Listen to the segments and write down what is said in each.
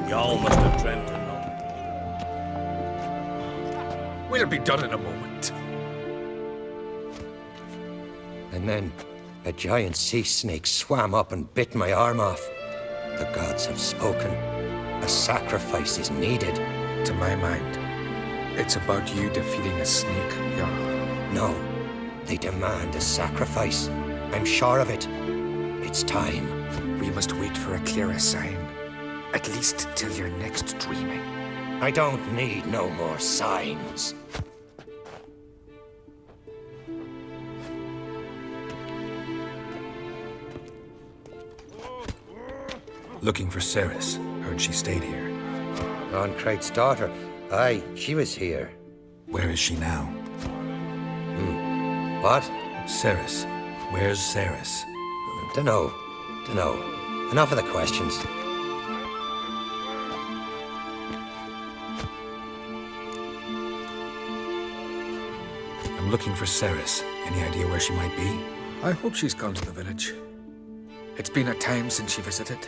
Y'all must have dreamt it, no? We'll be done in a moment. And then a giant sea snake swam up and bit my arm off. The gods have spoken. A sacrifice is needed. To my mind, it's about you defeating a snake, Jarl. No, they demand a sacrifice. I'm sure of it. It's time. We must wait for a clearer sign. At least till your next dreaming. I don't need no more signs. Looking for Ceres. Heard she stayed here. Crate's daughter. Aye, she was here. Where is she now? What? Ceres. Where's Ceres? Dunno. Enough of the questions. I'm looking for Ceres. Any idea where she might be? I hope she's gone to the village. It's been a time since she visited.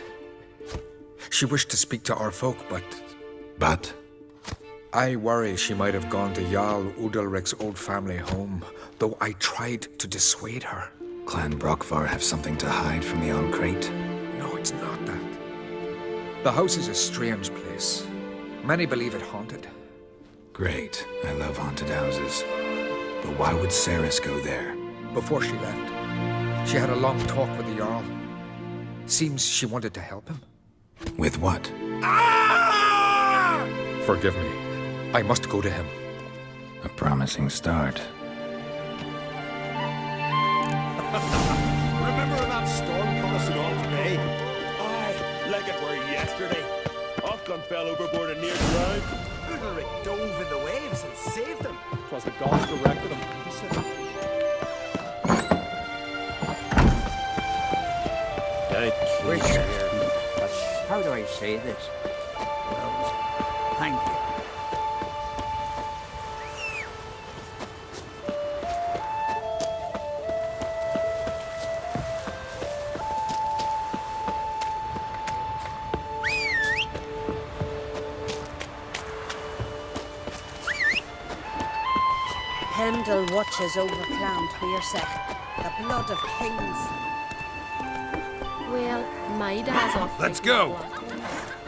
She wished to speak to our folk, but... But? I worry she might have gone to Jarl Udalric's old family home, though I tried to dissuade her. Clan Brockvar have something to hide from the Crate? No, it's not that. The house is a strange place. Many believe it haunted. Great. I love haunted houses. But why would Ceres go there? Before she left, she had a long talk with the Jarl. Seems she wanted to help him. With what? Forgive me. I must go to him. A promising start. Remember when that storm caught us in All's Bay? Aye, like it were yesterday. Ofcom fell overboard and near drowned. Udalric dove in the waves and saved them. 'Twas the gods directed him. He said, Richard, how do I say this? Thank you. Pendle watches over Clown Tweersech, the blood of kings. Well, my dad's off. Let's go!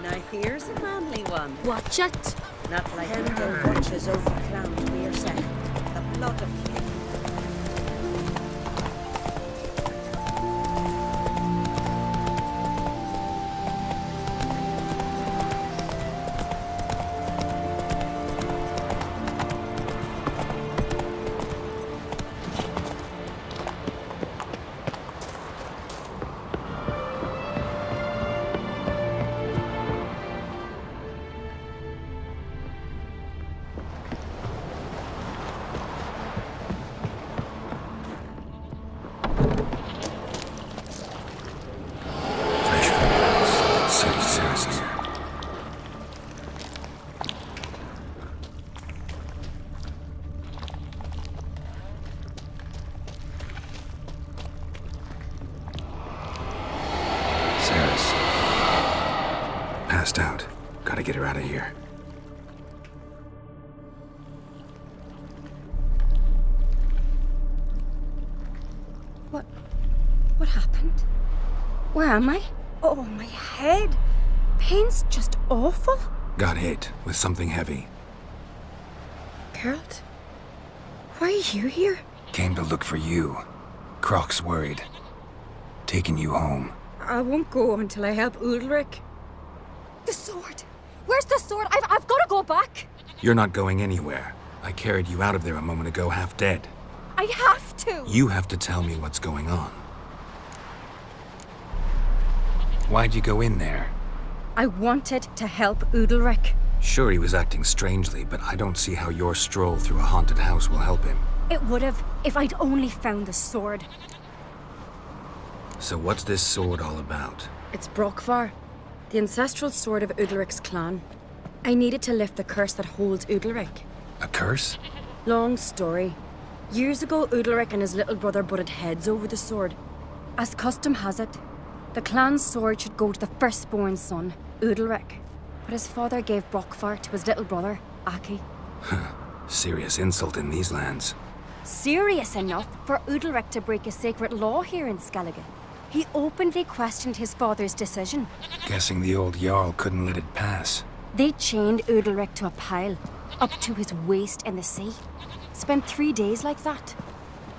Now here's a manly one. Watch it. Not like Pendle watches over Clown Tweersech, the blood of kings. Fresh footprints. Let's see Ceres here. Ceres. Passed out. Gotta get her out of here. What happened? Where am I? Oh, my head. Pain's just awful. Got hit with something heavy. Geralt, why are you here? Came to look for you. Croc's worried. Taking you home. I won't go until I help Udalric. The sword. Where's the sword? I've got to go back. You're not going anywhere. I carried you out of there a moment ago half dead. I have to. You have to tell me what's going on. Why'd you go in there? I wanted to help Udalric. Sure, he was acting strangely, but I don't see how your stroll through a haunted house will help him. It would have if I'd only found the sword. So what's this sword all about? It's Brockvar, the ancestral sword of Udalric's clan. I needed to lift the curse that holds Udalric. A curse? Long story. Years ago, Udalric and his little brother butted heads over the sword. As custom has it, the clan's sword should go to the firstborn son, Udalric. but his father gave Brockvar to his little brother, Aki. Serious insult in these lands. Serious enough for Udalric to break a sacred law here in Skellige. He openly questioned his father's decision. Guessing the old Jarl couldn't let it pass. They chained Udalric to a pile, up to his waist in the sea. Spent 3 days like that.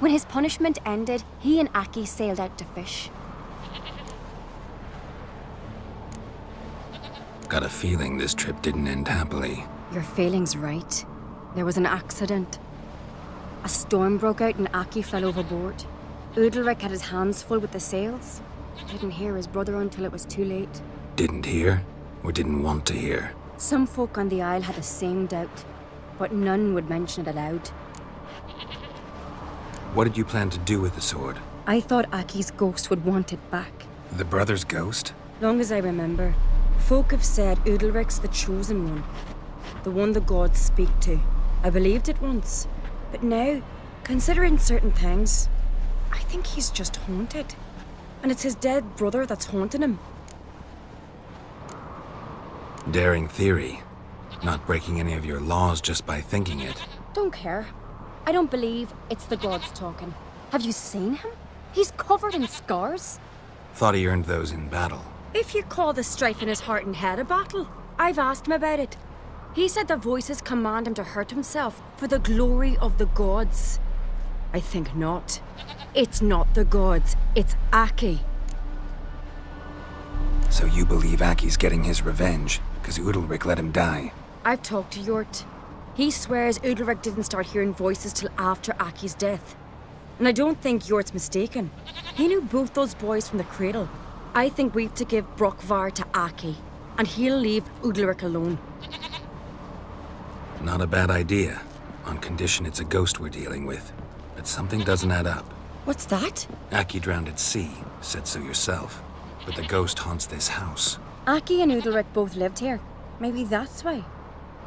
When his punishment ended, he and Aki sailed out to fish. Got a feeling this trip didn't end happily. Your feeling's right. There was an accident. A storm broke out and Aki fell overboard. Udalric had his hands full with the sails. Didn't hear his brother until it was too late. Didn't hear? Or didn't want to hear? Some folk on the Isle had the same doubt, but none would mention it aloud. What did you plan to do with the sword? I thought Aki's ghost would want it back. The brother's ghost? Long as I remember, folk have said Udalric's the chosen one. The one the gods speak to. I believed it once. But now, considering certain things, I think he's just haunted. And it's his dead brother that's haunting him. Daring theory. Not breaking any of your laws just by thinking it. Don't care. I don't believe it's the gods talking. Have you seen him? He's covered in scars. Thought he earned those in battle. If you call the strife in his heart and head a battle, I've asked him about it. He said the voices command him to hurt himself for the glory of the gods. I think not. It's not the gods, it's Aki. So you believe Aki's getting his revenge, because Udalric let him die? I've talked to Yort. He swears Udalric didn't start hearing voices till after Aki's death. And I don't think Yort's mistaken. He knew both those boys from the cradle. I think we've to give Brockvar to Aki, and he'll leave Udalric alone. Not a bad idea, on condition it's a ghost we're dealing with. But something doesn't add up. What's that? Aki drowned at sea, said so yourself. But the ghost haunts this house. Aki and Udalric both lived here. Maybe that's why.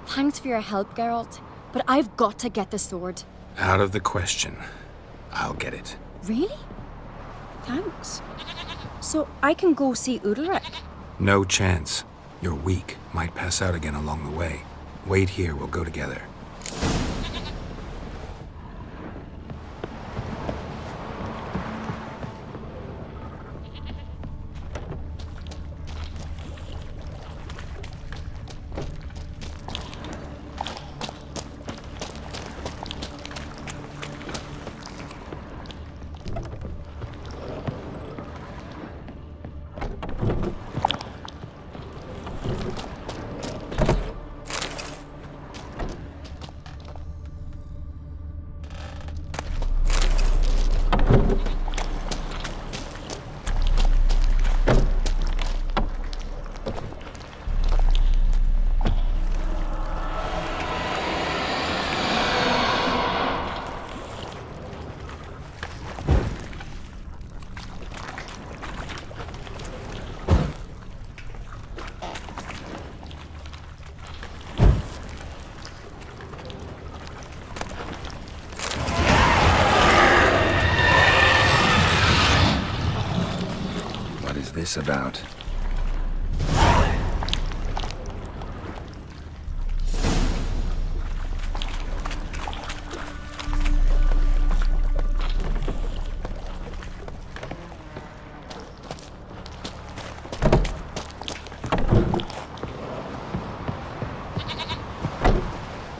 Thanks for your help, Geralt. But I've got to get the sword. Out of the question. I'll get it. Really? Thanks. So I can go see Udalric? No chance. You're weak. Might pass out again along the way. Wait here, we'll go together. This about?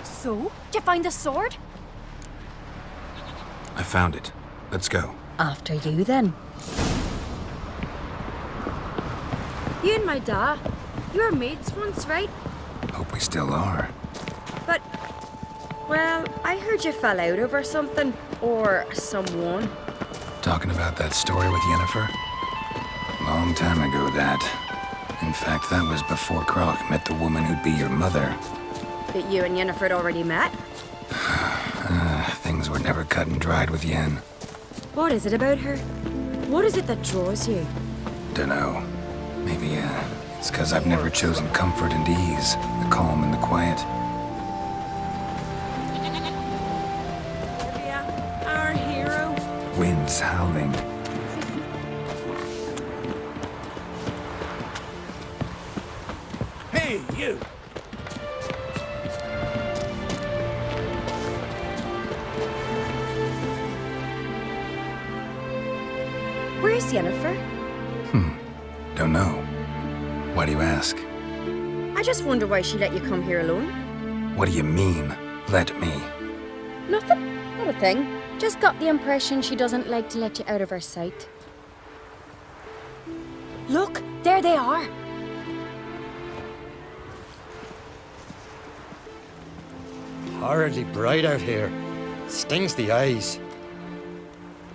So, did you find the sword? I found it. Let's go. After you, then. You and my dad, you were mates once, right? Hope we still are. But, well, I heard you fell out over something. Or someone. Talking about that story with Yennefer? Long time ago, that. In fact, that was before Croc met the woman who'd be your mother. That you and Yennefer had already met? Things were never cut and dried with Yen. What is it about her? What is it that draws you? Dunno. Maybe, it's 'cause I've never chosen comfort and ease, the calm and the quiet. Our hero. Winds howling. Hey, you. Where's Yennefer? Don't know. Why do you ask? I just wonder why she let you come here alone. What do you mean, let me? Nothing. Not a thing. Just got the impression she doesn't like to let you out of her sight. Look, there they are. Horridly bright out here. Stings the eyes.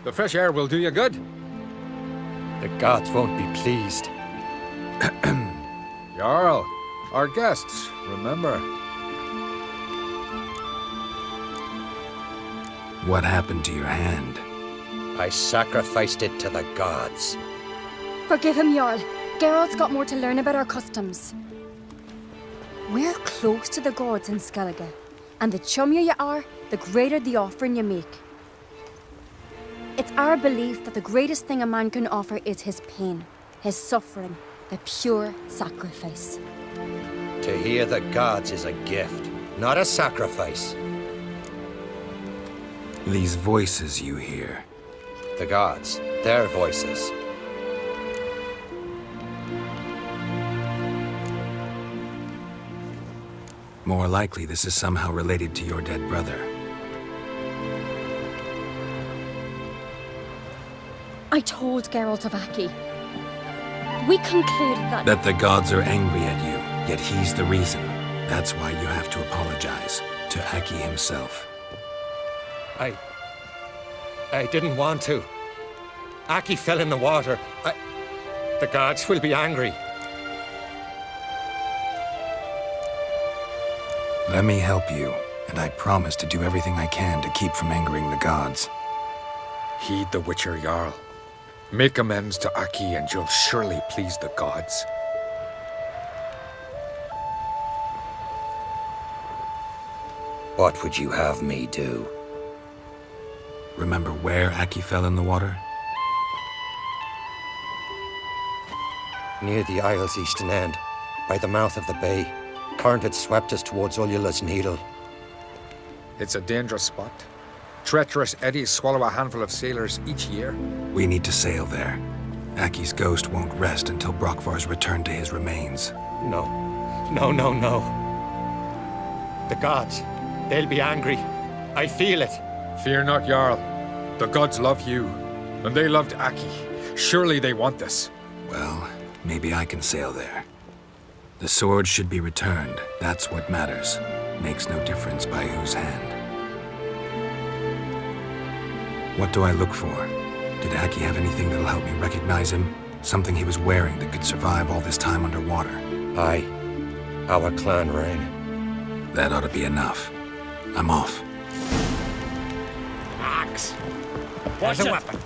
The fresh air will do you good. The gods won't be pleased. Jarl, our guests, remember. What happened to your hand? I sacrificed it to the gods. Forgive him, Jarl. Geralt's got more to learn about our customs. We're close to the gods in Skellige, and the chummier you are, the greater the offering you make. It's our belief that the greatest thing a man can offer is his pain, his suffering, the pure sacrifice. To hear the gods is a gift, not a sacrifice. These voices you hear. The gods, their voices. More likely, this is somehow related to your dead brother. I told Geralt of Aki. We concluded that... That the gods are angry at you, yet he's the reason. That's why you have to apologize to Aki himself. I didn't want to. Aki fell in the water. The gods will be angry. Let me help you, and I promise to do everything I can to keep from angering the gods. Heed the Witcher Jarl. Make amends to Aki and you'll surely please the gods. What would you have me do? Remember where Aki fell in the water? Near the Isle's eastern end, by the mouth of the bay. Current had swept us towards Ullula's Needle. It's a dangerous spot. Treacherous eddies swallow a handful of sailors each year. We need to sail there. Aki's ghost won't rest until Brokvar's returned to his remains. No. No. The gods, they'll be angry. I feel it. Fear not, Jarl. The gods love you, and they loved Aki. Surely they want this. Well, maybe I can sail there. The sword should be returned. That's what matters. Makes no difference by whose hand. What do I look for? Did Aki have anything that'll help me recognize him? Something he was wearing that could survive all this time underwater? Aye. Our clan ring. That ought to be enough. I'm off. Axe. What's a weapon?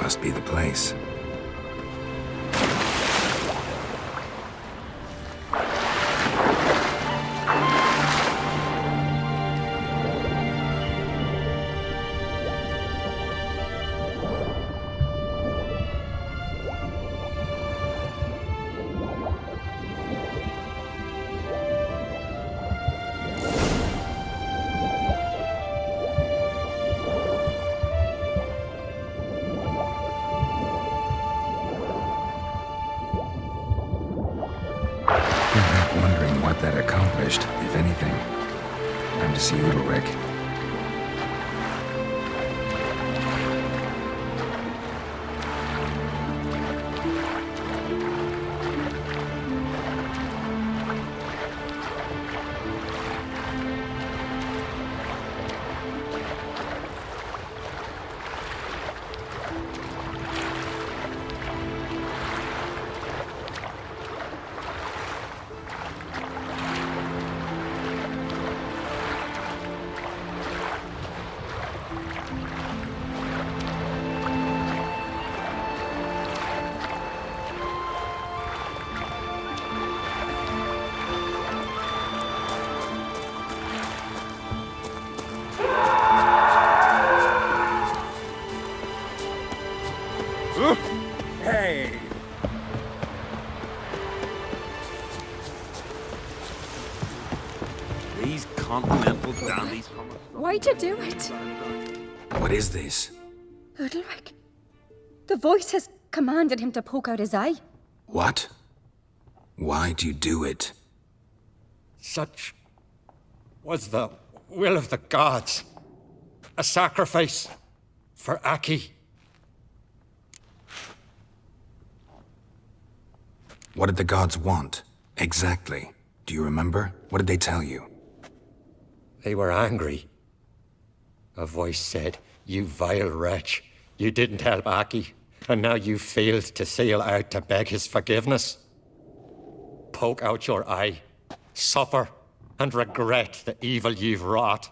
Must be the place. that accomplished, if anything. Time to see Udalric. Hey! These continental dandies. Why'd you do it? What is this? Udalric. The voice has commanded him to poke out his eye. What? Why'd you do it? Such was the will of the gods. A sacrifice for Aki. What did the gods want? Exactly. Do you remember? What did they tell you? They were angry. A voice said, "You vile wretch, you didn't help Aki, and now you failed to sail out to beg his forgiveness. Poke out your eye, suffer, and regret the evil you've wrought."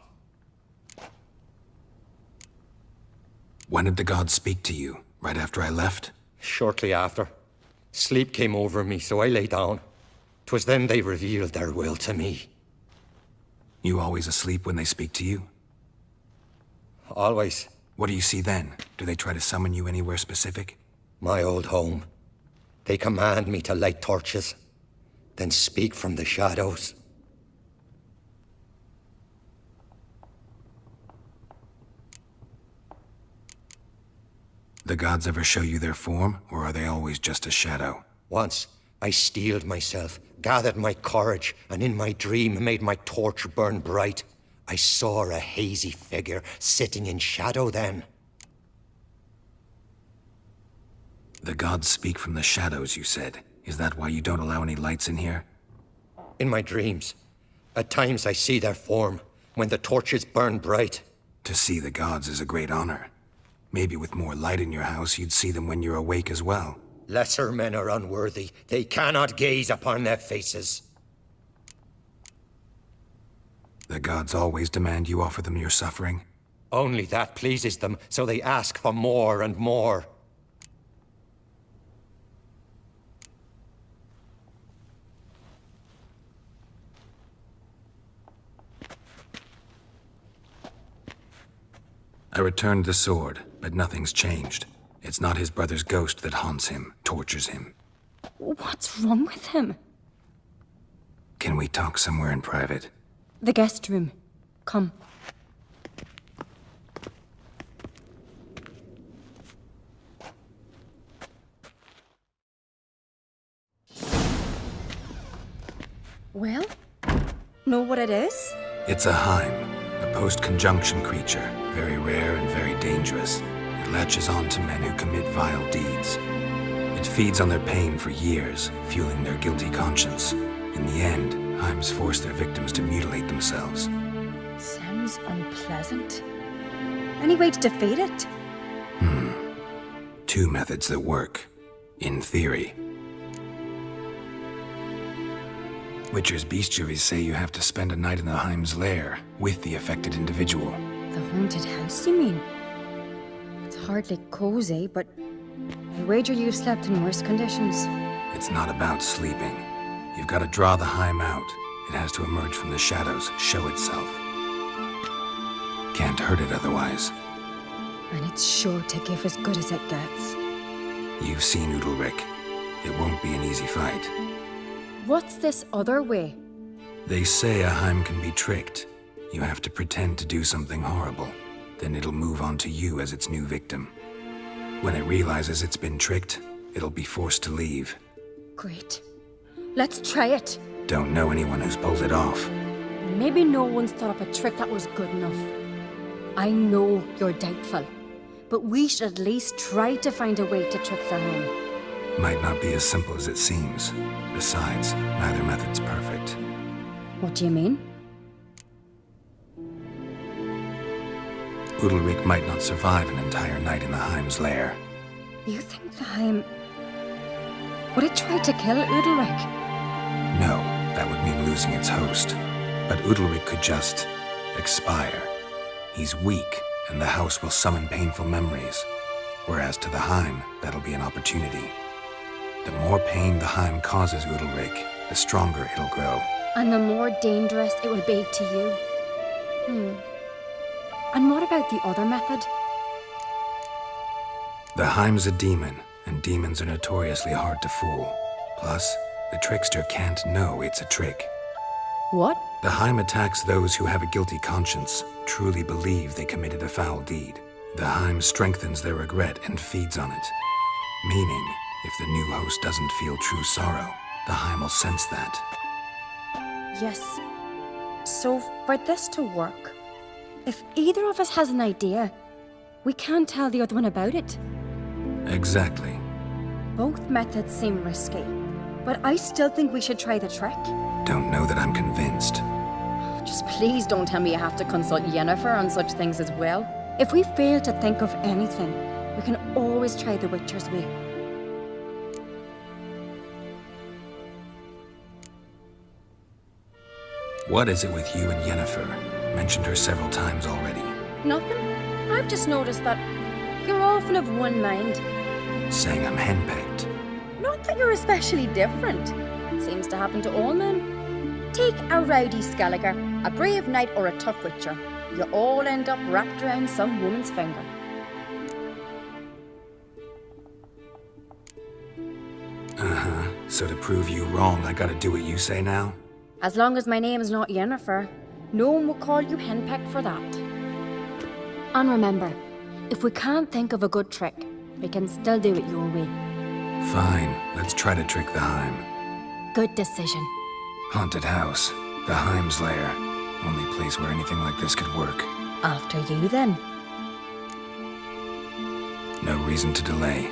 When did the gods speak to you? Right after I left? Shortly after, sleep came over me, so I lay down. 'Twas then they revealed their will to me. You always asleep when they speak to you? Always. What do you see then? Do they try to summon you anywhere specific? My old home. They command me to light torches, then speak from the shadows. The gods ever show you their form, or are they always just a shadow? Once, I steeled myself, gathered my courage, and in my dream made my torch burn bright. I saw a hazy figure sitting in shadow then. The gods speak from the shadows, you said. Is that why you don't allow any lights in here? In my dreams, at times I see their form, when the torches burn bright. To see the gods is a great honor. Maybe with more light in your house, you'd see them when you're awake as well. Lesser men are unworthy. They cannot gaze upon their faces. The gods always demand you offer them your suffering? Only that pleases them, so they ask for more and more. I returned the sword, but nothing's changed. It's not his brother's ghost that haunts him, tortures him. What's wrong with him? Can we talk somewhere in private? The guest room. Come. Well? Know what it is? It's a Heim, a post-conjunction creature, very rare and very dangerous. It latches on to men who commit vile deeds. It feeds on their pain for years, fueling their guilty conscience. In the end, Heims force their victims to mutilate themselves. Sounds unpleasant. Any way to defeat it? Two methods that work. In theory. Witcher's bestiaries say you have to spend a night in the Heim's lair with the affected individual. The haunted house, you mean? It's hardly cozy, but I wager you've slept in worse conditions. It's not about sleeping. You've got to draw the Heim out. It has to emerge from the shadows, show itself. Can't hurt it otherwise. And it's sure to give as good as it gets. You've seen Udalric. It won't be an easy fight. What's this other way? They say a Heim can be tricked. You have to pretend to do something horrible. Then it'll move on to you as its new victim. When it realizes it's been tricked, it'll be forced to leave. Great. Let's try it. Don't know anyone who's pulled it off. Maybe no one's thought up a trick that was good enough. I know you're doubtful, but we should at least try to find a way to trick the Heim. Might not be as simple as it seems. Besides, neither method's perfect. What do you mean? Udalric might not survive an entire night in the Heim's lair. You think the Heim... Would it try to kill Udalric? No, that would mean losing its host. But Udalric could just... expire. He's weak, and the house will summon painful memories. Whereas to the Heim, that'll be an opportunity. The more pain the Heim causes Udalric, the stronger it'll grow. And the more dangerous it will be to you. And what about the other method? The Heim's a demon, and demons are notoriously hard to fool. Plus, the trickster can't know it's a trick. What? The Heim attacks those who have a guilty conscience, truly believe they committed a foul deed. The Heim strengthens their regret and feeds on it. Meaning, if the new host doesn't feel true sorrow, the Heim will sense that. Yes. So, for this to work, if either of us has an idea, we can't tell the other one about it. Exactly. Both methods seem risky, but I still think we should try the trick. Don't know that I'm convinced. Just please don't tell me you have to consult Yennefer on such things as well. If we fail to think of anything, we can always try the Witcher's way. What is it with you and Yennefer? Mentioned her several times already. Nothing. I've just noticed that you're often of one mind. Saying I'm henpecked. Not that you're especially different. Seems to happen to all men. Take a rowdy Skelliger, a brave knight, or a tough witcher. You all end up wrapped around some woman's finger. So to prove you wrong, I gotta do what you say now? As long as my name is not Yennefer, no one will call you henpecked for that. And remember, if we can't think of a good trick, we can still do it your way. Fine, let's try to trick the Heim. Good decision. Haunted house, the Heim's lair. Only place where anything like this could work. After you, then. No reason to delay.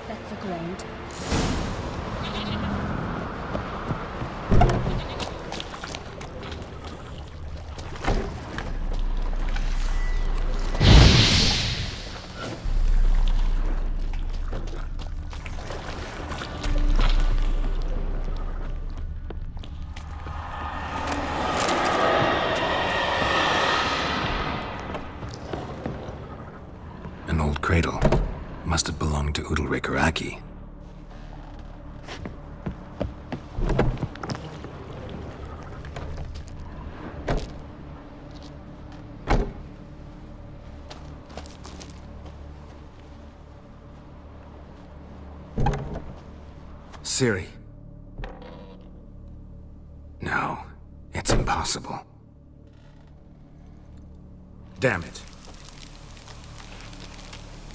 Let's look around. An old cradle. Must have belonged to Udalric or Aki. Ciri. No, it's impossible. Damn it.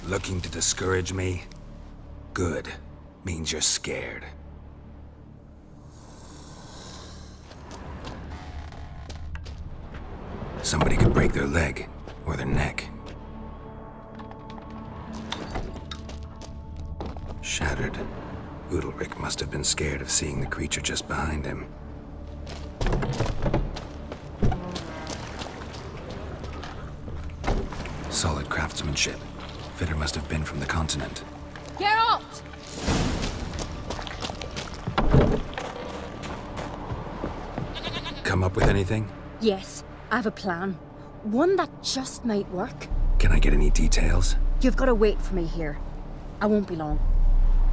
Looking to discourage me? Good. Means you're scared. Somebody could break their leg, or their neck. Shattered. Udalric must have been scared of seeing the creature just behind him. Solid craftsmanship. Fitter must have been from the continent. Geralt! Come up with anything? Yes, I have a plan. One that just might work. Can I get any details? You've got to wait for me here. I won't be long.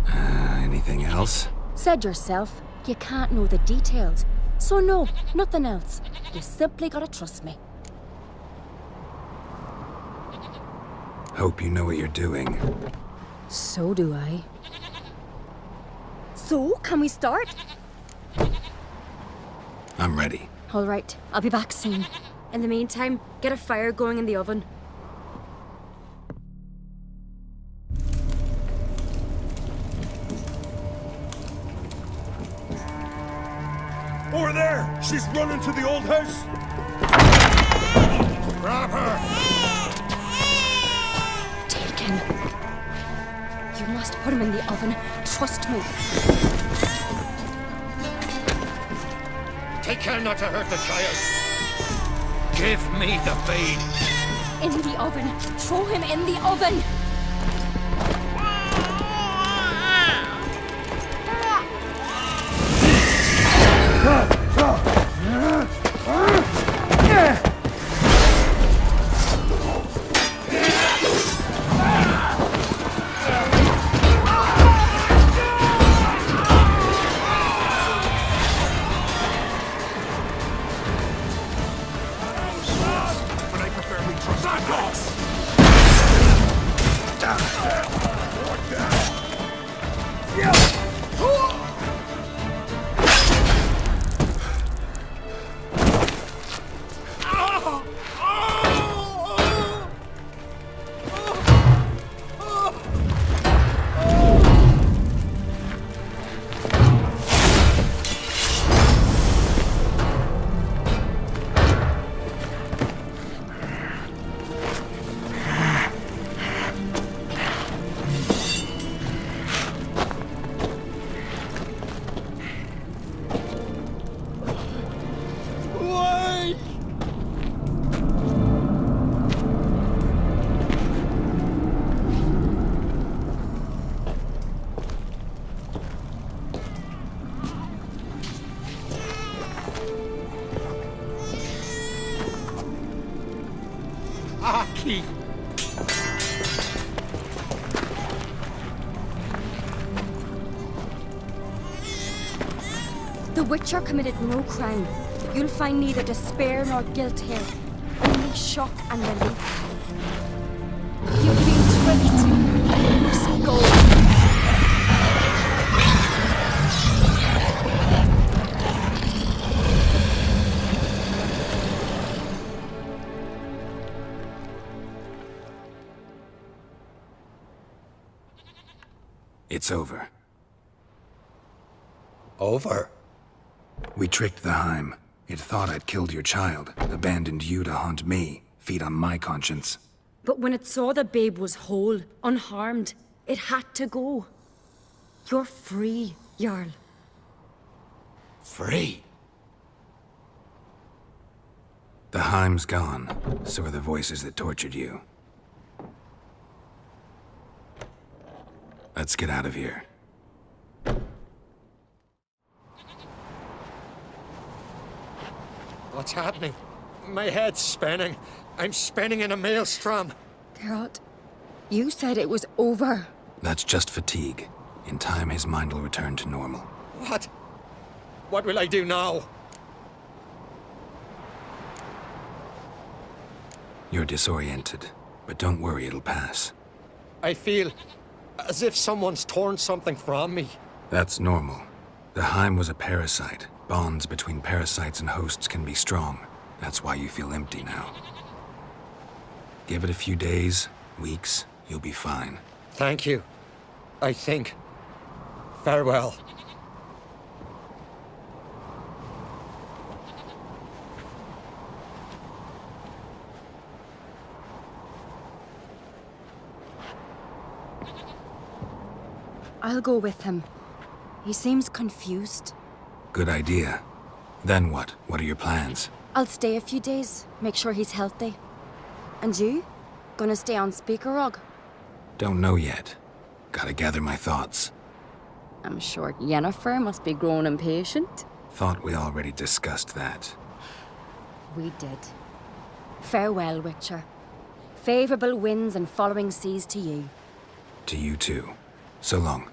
Anything else? Said yourself, you can't know the details. So no, nothing else. You simply gotta trust me. Hope you know what you're doing. So do I. So, can we start? I'm ready. All right, I'll be back soon. In the meantime, get a fire going in the oven. Over there! She's running to the old house! Grab her! Take him. You must put him in the oven. Trust me. Take care not to hurt the child. Give me the babe. In the oven. Throw him in the oven. But I prefer we trust the dogs. Aki! The Witcher committed no crime. You'll find neither despair nor guilt here. Only shock and relief. You feel tricked. You must go. It's over. Over? We tricked the Heim. It thought I'd killed your child, abandoned you to haunt me, feed on my conscience. But when it saw the babe was whole, unharmed, it had to go. You're free, Jarl. Free? The Heim's gone, so are the voices that tortured you. Let's get out of here. What's happening? My head's spinning. I'm spinning in a maelstrom. Geralt, you said it was over. That's just fatigue. In time, his mind will return to normal. What? What will I do now? You're disoriented, but don't worry, it'll pass. I feel as if someone's torn something from me. That's normal. The Heim was a parasite. Bonds between parasites and hosts can be strong. That's why you feel empty now. Give it a few days, weeks, you'll be fine. Thank you. I think. Farewell. I'll go with him. He seems confused. Good idea. Then what? What are your plans? I'll stay a few days, make sure he's healthy. And you? Gonna stay on Speaker Rog? Don't know yet. Gotta gather my thoughts. I'm sure Yennefer must be growing impatient. Thought we already discussed that. We did. Farewell, Witcher. Favorable winds and following seas to you. To you too. So long.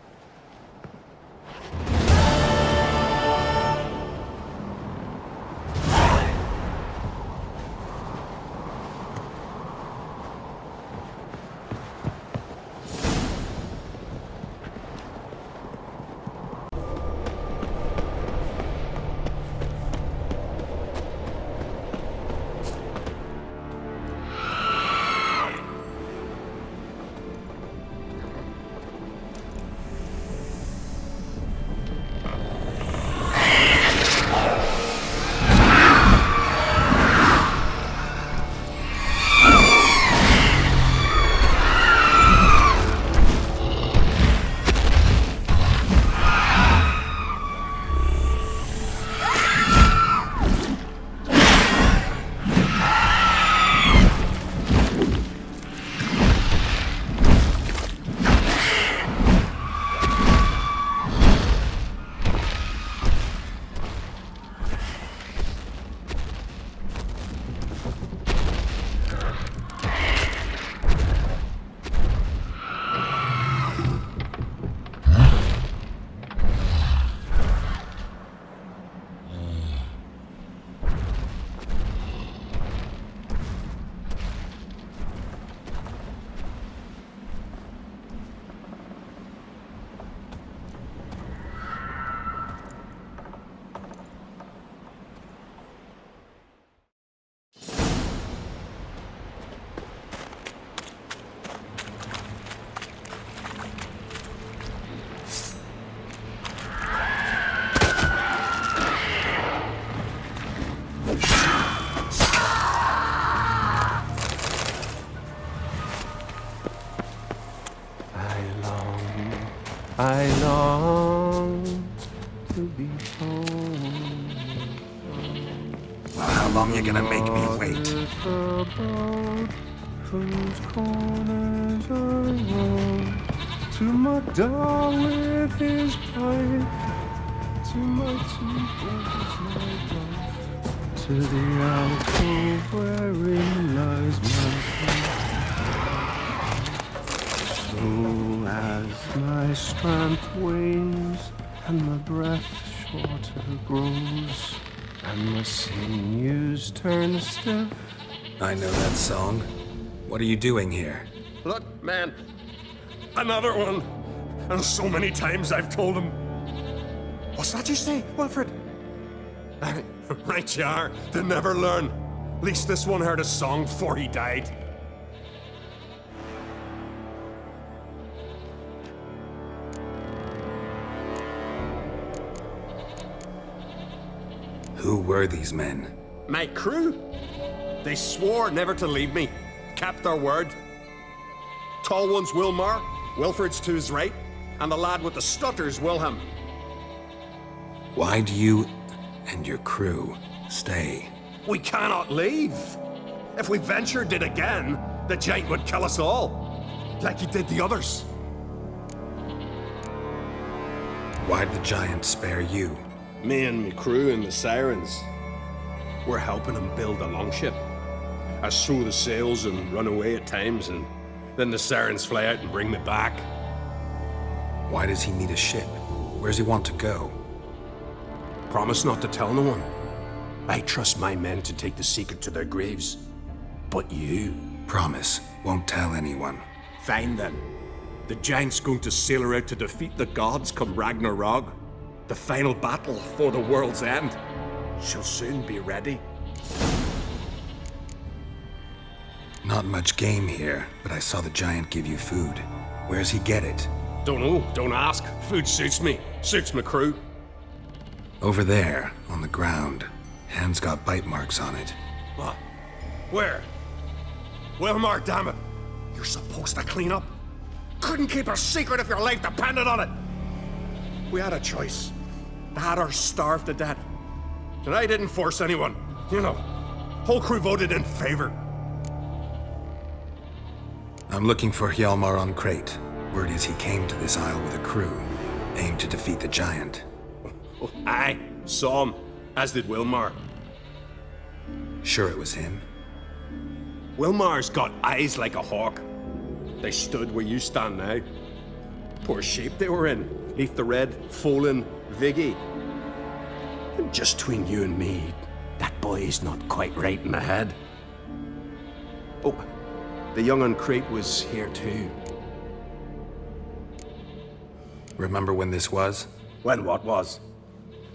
I long to be home. Well, how long you gonna make me wait? Whose corners I roam, to my doll with his pipe, to my temples, my life, to the alcove wherein lies my life. So as my strength wanes and my breath shorter grows, and my sinews turn stiff. I know that song. What are you doing here? Look, man, another one. And so many times I've told him. What's that you say, Wilfred? Right you are. They never learn. At least this one heard a song before he died. Who were these men? My crew. They swore never to leave me. Kept their word. Tall one's Wilmar, Wilfred's to his right, and the lad with the stutter's Wilhelm. Why do you and your crew stay? We cannot leave. If we ventured it again, the giant would kill us all, like he did the others. Why'd the giant spare you? Me and my crew and the sirens, we're helping him build a longship. I sew the sails and run away at times, and then the sirens fly out and bring me back. Why does he need a ship? Where's he want to go? Promise not to tell no one. I trust my men to take the secret to their graves. But you... Promise, won't tell anyone. Fine then. The giant's going to sail her out to defeat the gods come Ragnarok. The final battle for the world's end. She'll soon be ready. Not much game here, but I saw the giant give you food. Where's he get it? Don't know, don't ask. Food suits me, suits my crew. Over there, on the ground. Hand's got bite marks on it. What? Where? Wilmar, damn it. You're supposed to clean up. Couldn't keep a secret if your life depended on it. We had a choice. Had or starved to death. And I didn't force anyone. You know, whole crew voted in favor. I'm looking for Hjalmar on Crate. Word is he came to this isle with a crew, aimed to defeat the giant. Oh, I saw him, as did Wilmar. Sure it was him? Wilmar's got eyes like a hawk. They stood where you stand now. Poor shape they were in. Neath the red, Folin, Viggy. And just between you and me, that boy's not quite right in the head. Oh, the young on Crate was here too. Remember when this was? When what was?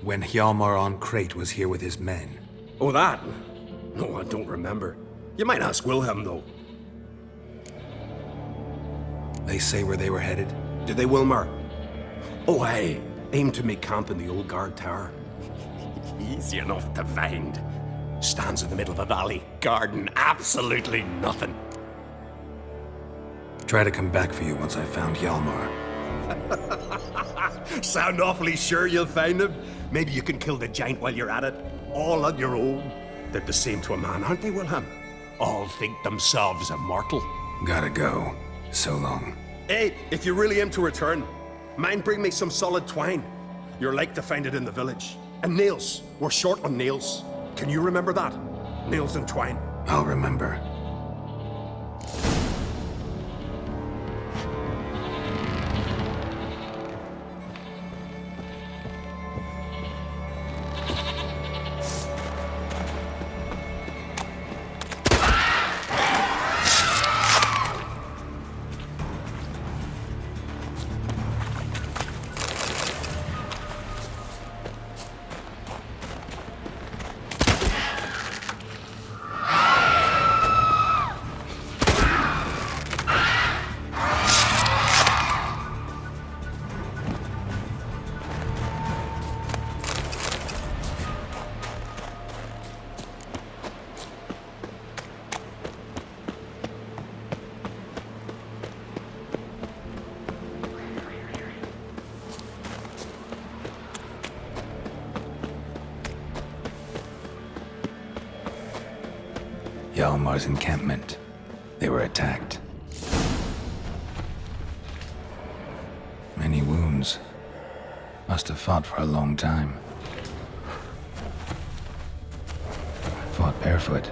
When Hjalmar on Crate was here with his men. Oh, that? No, I don't remember. You might ask Wilhelm, though. They say where they were headed? Did they, Wilmar? Oh, aye. Aimed to make camp in the old guard tower. Easy enough to find. Stands in the middle of a valley. Garden, absolutely nothing. Try to come back for you once I found Hjalmar. Sound awfully sure you'll find him? Maybe you can kill the giant while you're at it. All on your own. They're the same to a man, aren't they, Wilhelm? All think themselves immortal. Gotta go. So long. Hey, if you really aim to return, mind bring me some solid twine. You're like to find it in the village. And nails. We're short on nails. Can you remember that? Nails and twine. I'll remember. Hjalmar's encampment. They were attacked. Many wounds. Must have fought for a long time. Fought barefoot.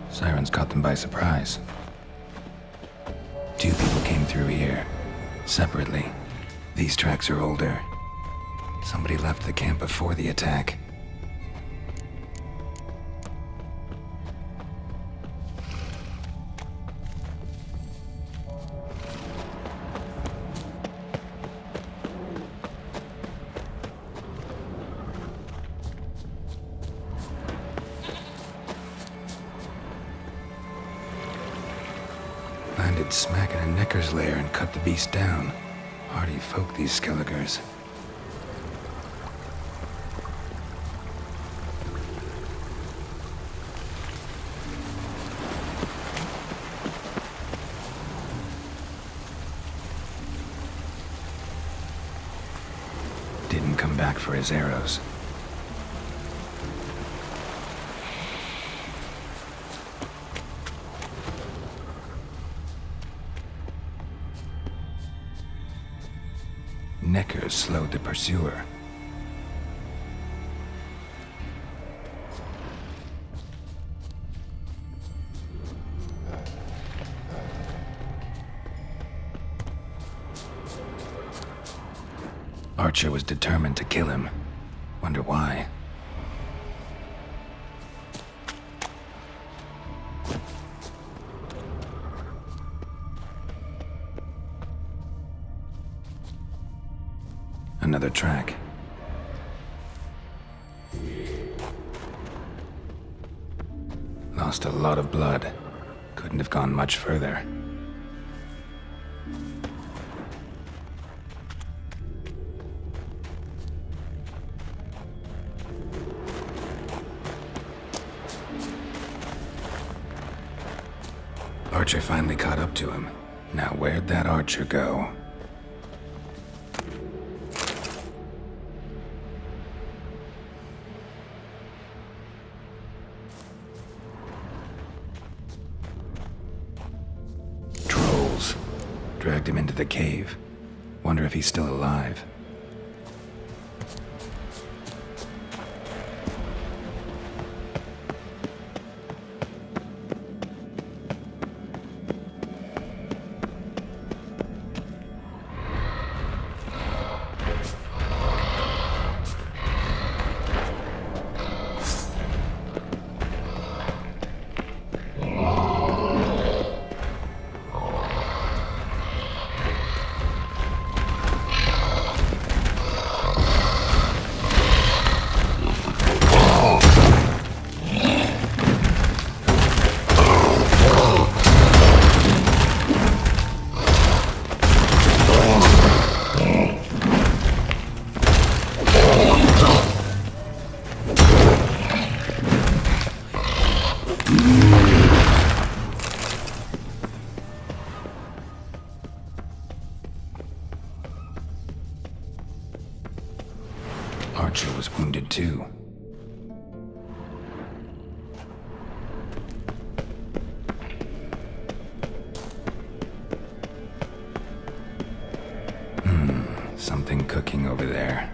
Sirens caught them by surprise. 2 people came through here, separately. These tracks are older. Somebody left the camp before the attack. Landed smack in a necker's lair and cut the beast down. Hardy folk, these Skelligers. Didn't come back for his arrows. Neckers slowed the pursuer. Archer was determined to kill him. Wonder why. Another track. Lost a lot of blood. Couldn't have gone much further. Archer finally caught up to him. Now where'd that archer go? Trolls. Dragged him into the cave. Wonder if he's still alive. Archer was wounded too. Something cooking over there.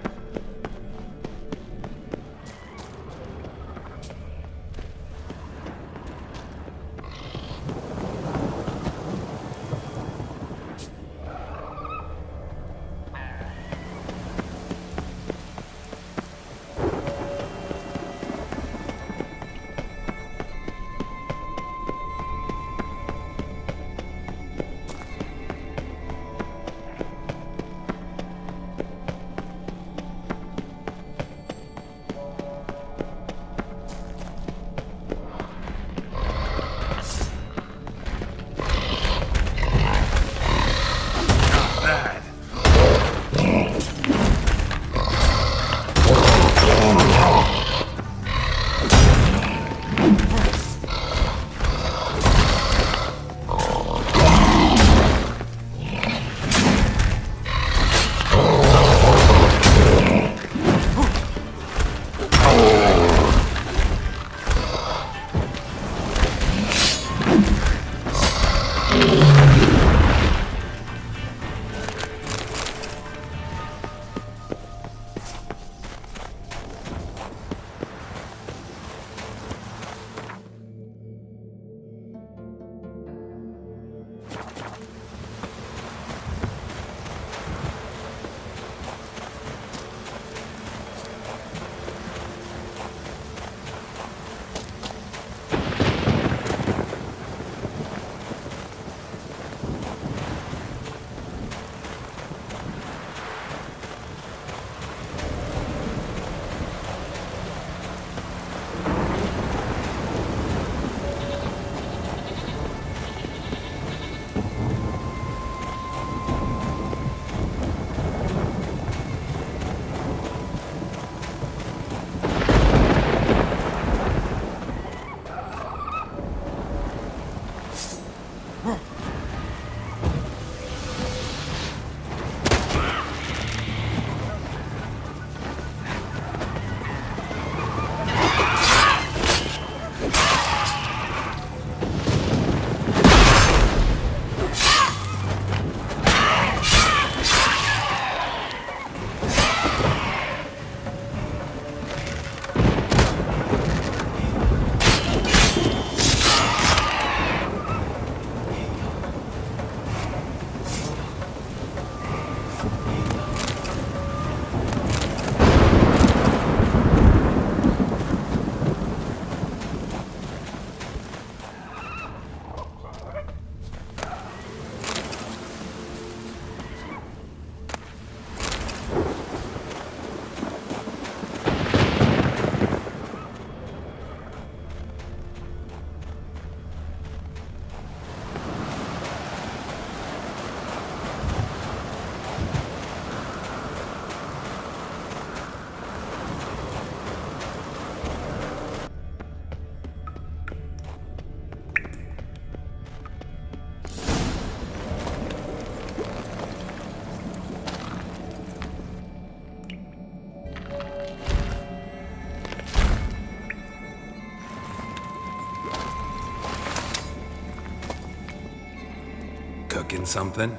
Cooking something?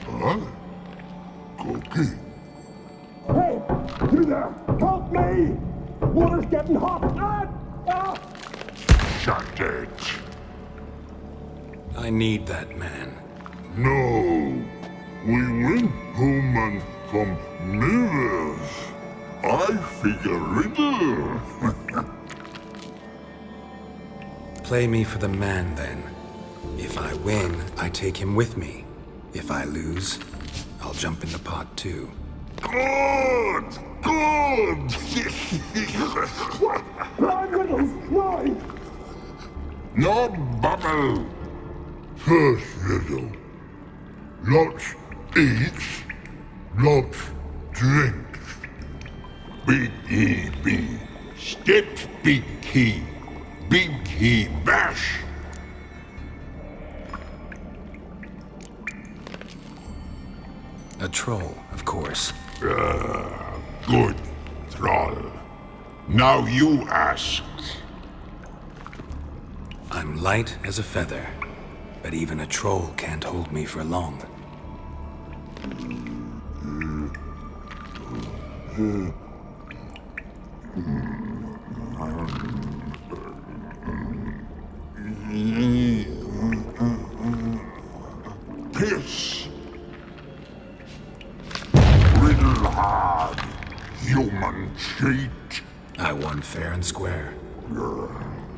Huh? Cookie? Hey, you there! Help me! Water's getting hot! Shut it. I need that man. No. We went home and from mirrors. I figure riddle. Play me for the man, then. If I win, I take him with me. If I lose, I'll jump in the pot too. Good! Good! Blind riddles! Why? No bubble. First riddle. Lots eats, lots drinks. Big E B. Steps big key. Big key bash. A troll, of course. Good, troll. Now you ask. I'm light as a feather, but even a troll can't hold me for long. Piss. Riddle hard. Human cheat. I won fair and square.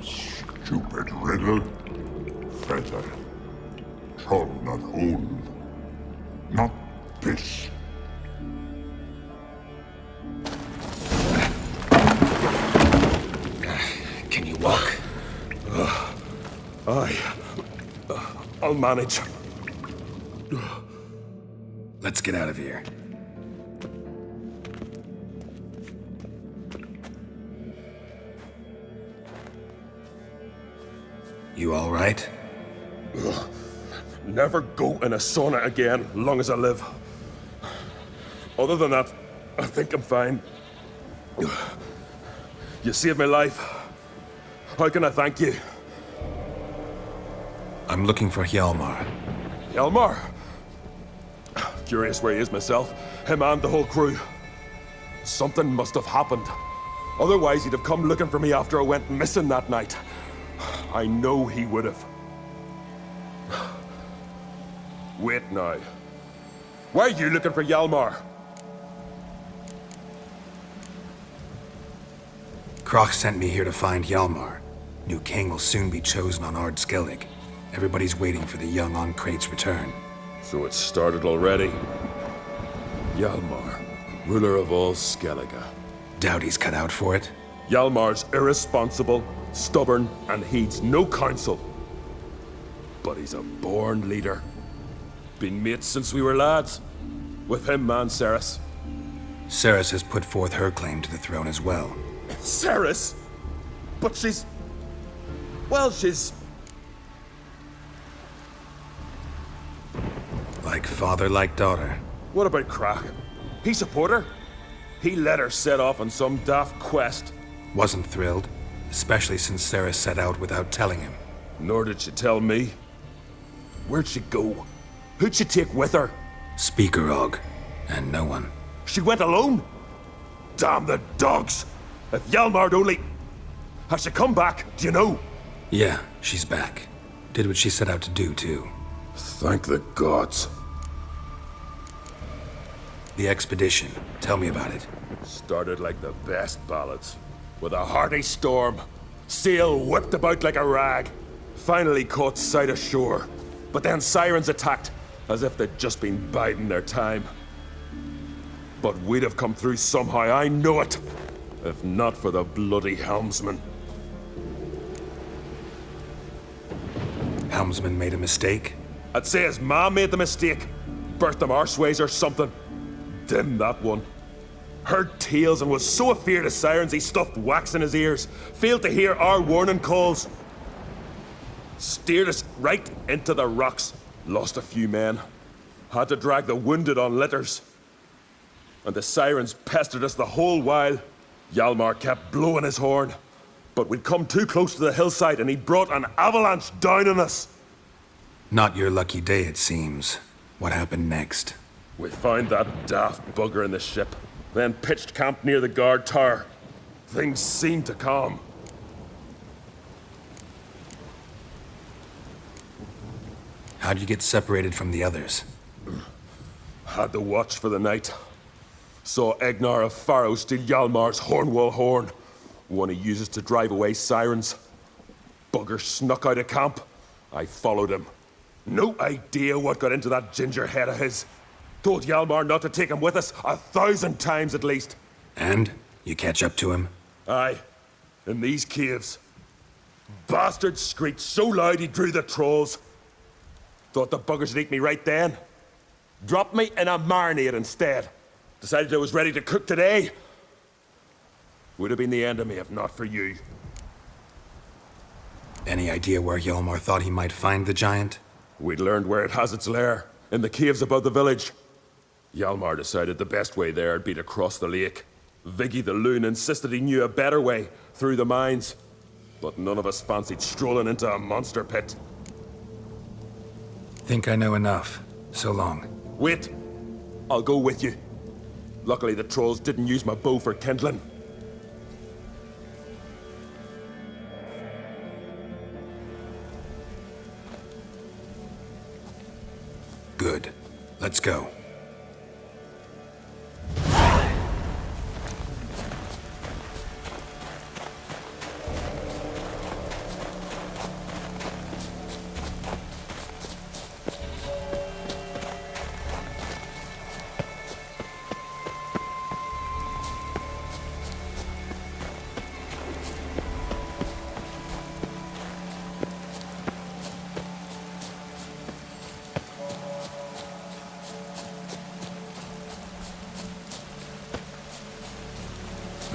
Stupid riddle. Feather. Troll not hold. Not piss. Can you walk? I'll manage. Let's get out of here. You all right? Never go in a sauna again, long as I live. Other than that, I think I'm fine. You saved my life. How can I thank you? I'm looking for Hjalmar. Hjalmar? Curious where he is myself. Him and the whole crew. Something must have happened. Otherwise, he'd have come looking for me after I went missing that night. I know he would have. Wait now. Why are you looking for Hjalmar? Kroch sent me here to find Hjalmar. New king will soon be chosen on Ard Skellig. Everybody's waiting for the young on Crate's return. So it started already. Hjalmar, ruler of all Skellige. Doubt he's cut out for it. Hjalmar's irresponsible, stubborn, and heeds no counsel. But he's a born leader. Been mates since we were lads. With him and Ceres. Ceres has put forth her claim to the throne as well. Ceres? But she's... Well, she's... Like father, like daughter. What about Kroch? He support her? He let her set off on some daft quest. Wasn't thrilled, especially since Ceres set out without telling him. Nor did she tell me. Where'd she go? Who'd she take with her? Speakerog, and no one. She went alone? Damn the dogs! If Hjalmar'd only... Has she come back? Do you know? Yeah, she's back. Did what she set out to do, too. Thank the gods. The expedition. Tell me about it. Started like the best ballads. With a hearty storm. Sail whipped about like a rag. Finally caught sight of shore. But then sirens attacked, as if they'd just been biding their time. But we'd have come through somehow, I know it. If not for the bloody helmsman. Helmsman made a mistake? I'd say his ma made the mistake. Birthed him arseways or something. Dim that one. Heard tales and was so afeard of sirens he stuffed wax in his ears. Failed to hear our warning calls. Steered us right into the rocks. Lost a few men. Had to drag the wounded on litters. And the sirens pestered us the whole while. Hjalmar kept blowing his horn. But we'd come too close to the hillside and he brought an avalanche down on us. Not your lucky day, it seems. What happened next? We found that daft bugger in the ship, then pitched camp near the guard tower. Things seemed to calm. How'd you get separated from the others? Had the watch for the night. Saw Egnar of Faro steal Hjalmar's Hornwall horn, one he uses to drive away sirens. Bugger snuck out of camp. I followed him. No idea what got into that ginger head of his. Told Hjalmar not to take him with us 1,000 times at least. And? You catch up to him? Aye, in these caves. Bastard screeched so loud he drew the trolls. Thought the buggers would eat me right then. Dropped me in a marinade instead. Decided I was ready to cook today. Would have been the end of me if not for you. Any idea where Hjalmar thought he might find the giant? We'd learned where it has its lair, in the caves above the village. Hjalmar decided the best way there would be to cross the lake. Viggy the loon insisted he knew a better way, through the mines. But none of us fancied strolling into a monster pit. Think I know enough. So long. Wait. I'll go with you. Luckily the trolls didn't use my bow for kindling. Good. Let's go.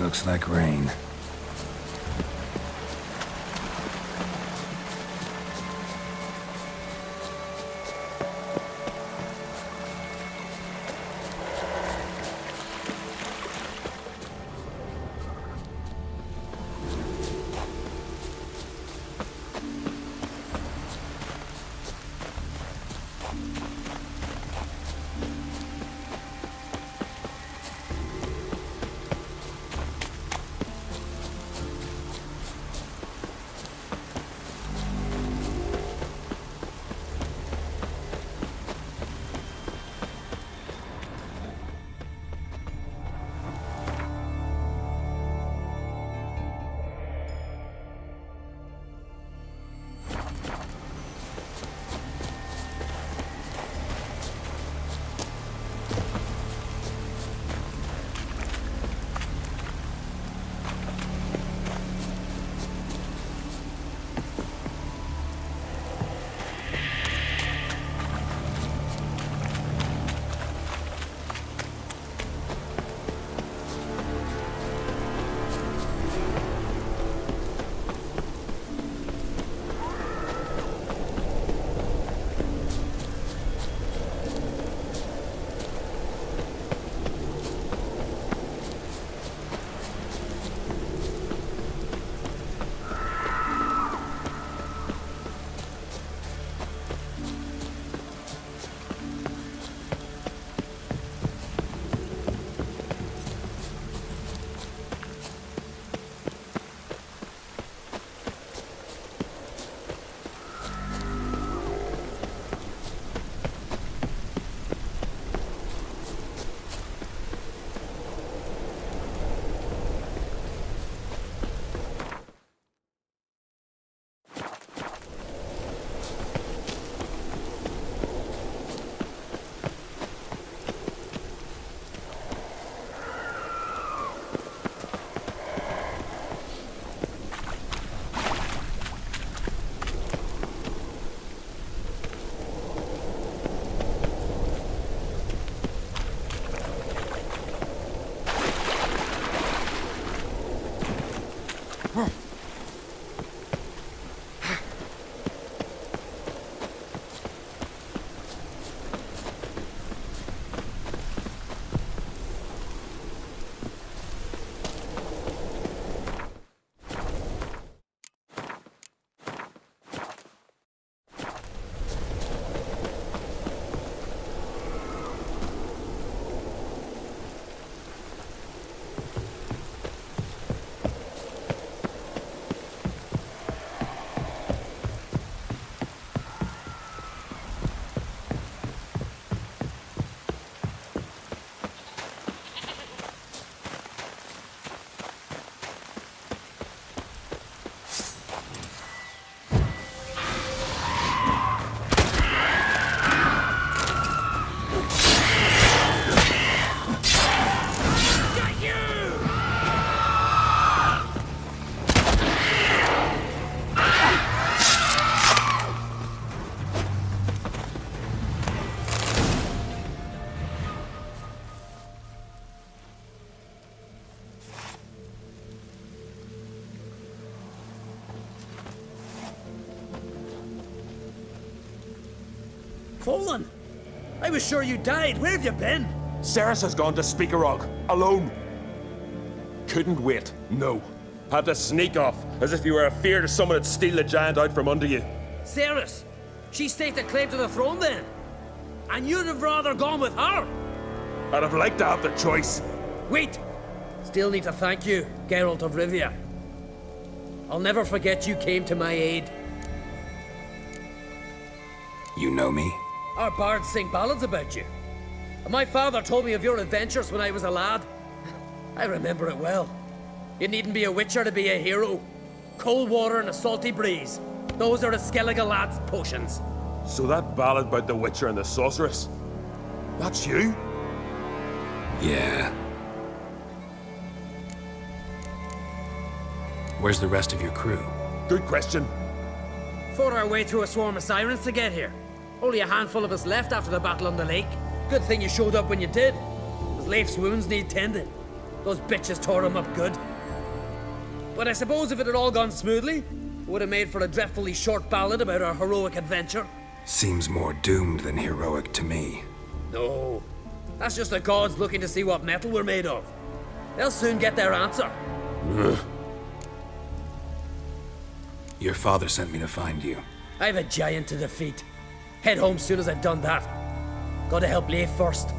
Looks like rain. Fallen? I was sure you died. Where have you been? Ceres has gone to Speakerog, alone. Couldn't wait, no. Had to sneak off, as if you were afeard someone would steal the giant out from under you. Ceres? She staked a claim to the throne then? And you'd have rather gone with her? I'd have liked to have the choice. Wait! Still need to thank you, Geralt of Rivia. I'll never forget you came to my aid. You know me? Our bards sing ballads about you. And my father told me of your adventures when I was a lad. I remember it well. You needn't be a witcher to be a hero. Cold water and a salty breeze. Those are a Skellige lad's potions. So that ballad about the Witcher and the Sorceress, that's you? Yeah. Where's the rest of your crew? Good question. Fought our way through a swarm of sirens to get here. Only a handful of us left after the battle on the lake. Good thing you showed up when you did. Because Leif's wounds need tending. Those bitches tore him up good. But I suppose if it had all gone smoothly, it would have made for a dreadfully short ballad about our heroic adventure. Seems more doomed than heroic to me. No, that's just the gods looking to see what metal we're made of. They'll soon get their answer. Your father sent me to find you. I've a giant to defeat. Head home soon as I've done that. Gotta help Leif first.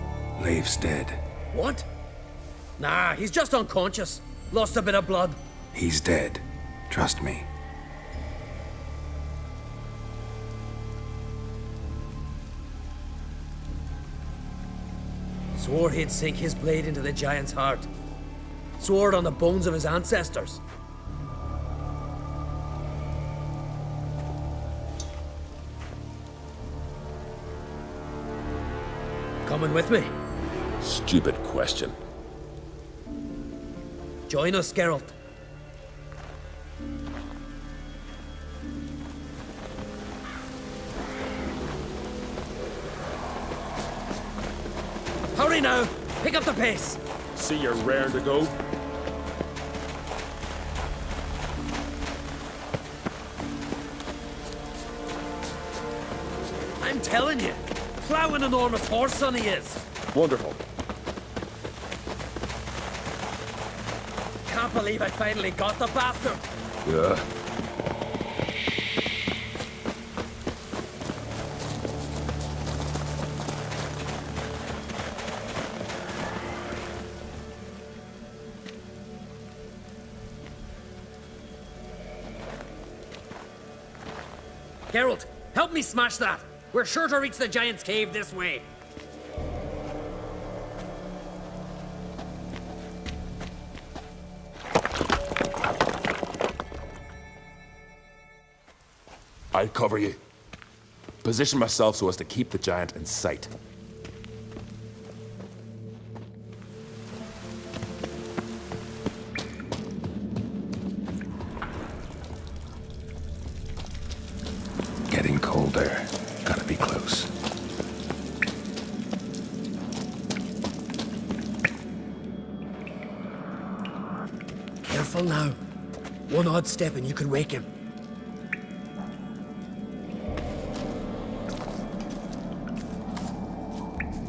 Leif's dead. What? Nah, he's just unconscious. Lost a bit of blood. He's dead. Trust me. Swore he'd sink his blade into the giant's heart. Swore it on the bones of his ancestors. Coming with me? Stupid question. Join us, Geralt. Hurry now! Pick up the pace! See you're raring to go. I'm telling you, plow an enormous horse son he is. Wonderful. Can't believe I finally got the bastard. Yeah. Geralt, help me smash that. We're sure to reach the giant's cave this way. I'll cover you. Position myself so as to keep the giant in sight. Getting colder. Gotta be close. Careful now. One odd step and you can wake him.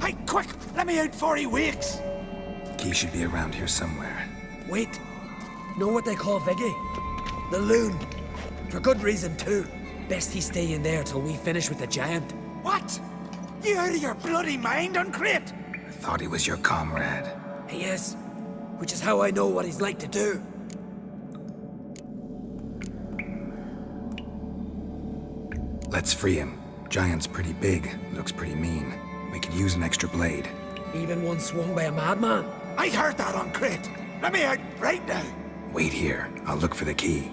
Hey, quick! Let me out before he wakes! Key should be around here somewhere. Wait. Know what they call Viggy? The loon. For good reason, too. Best he stay in there till we finish with the giant. What? You out of your bloody mind, Uncrate? I thought he was your comrade. He is. Which is how I know what he's like to do. Let's free him. Giant's pretty big, looks pretty mean. We could use an extra blade. Even one swung by a madman. I heard that, Uncrate. Let me out right now. Wait here. I'll look for the key.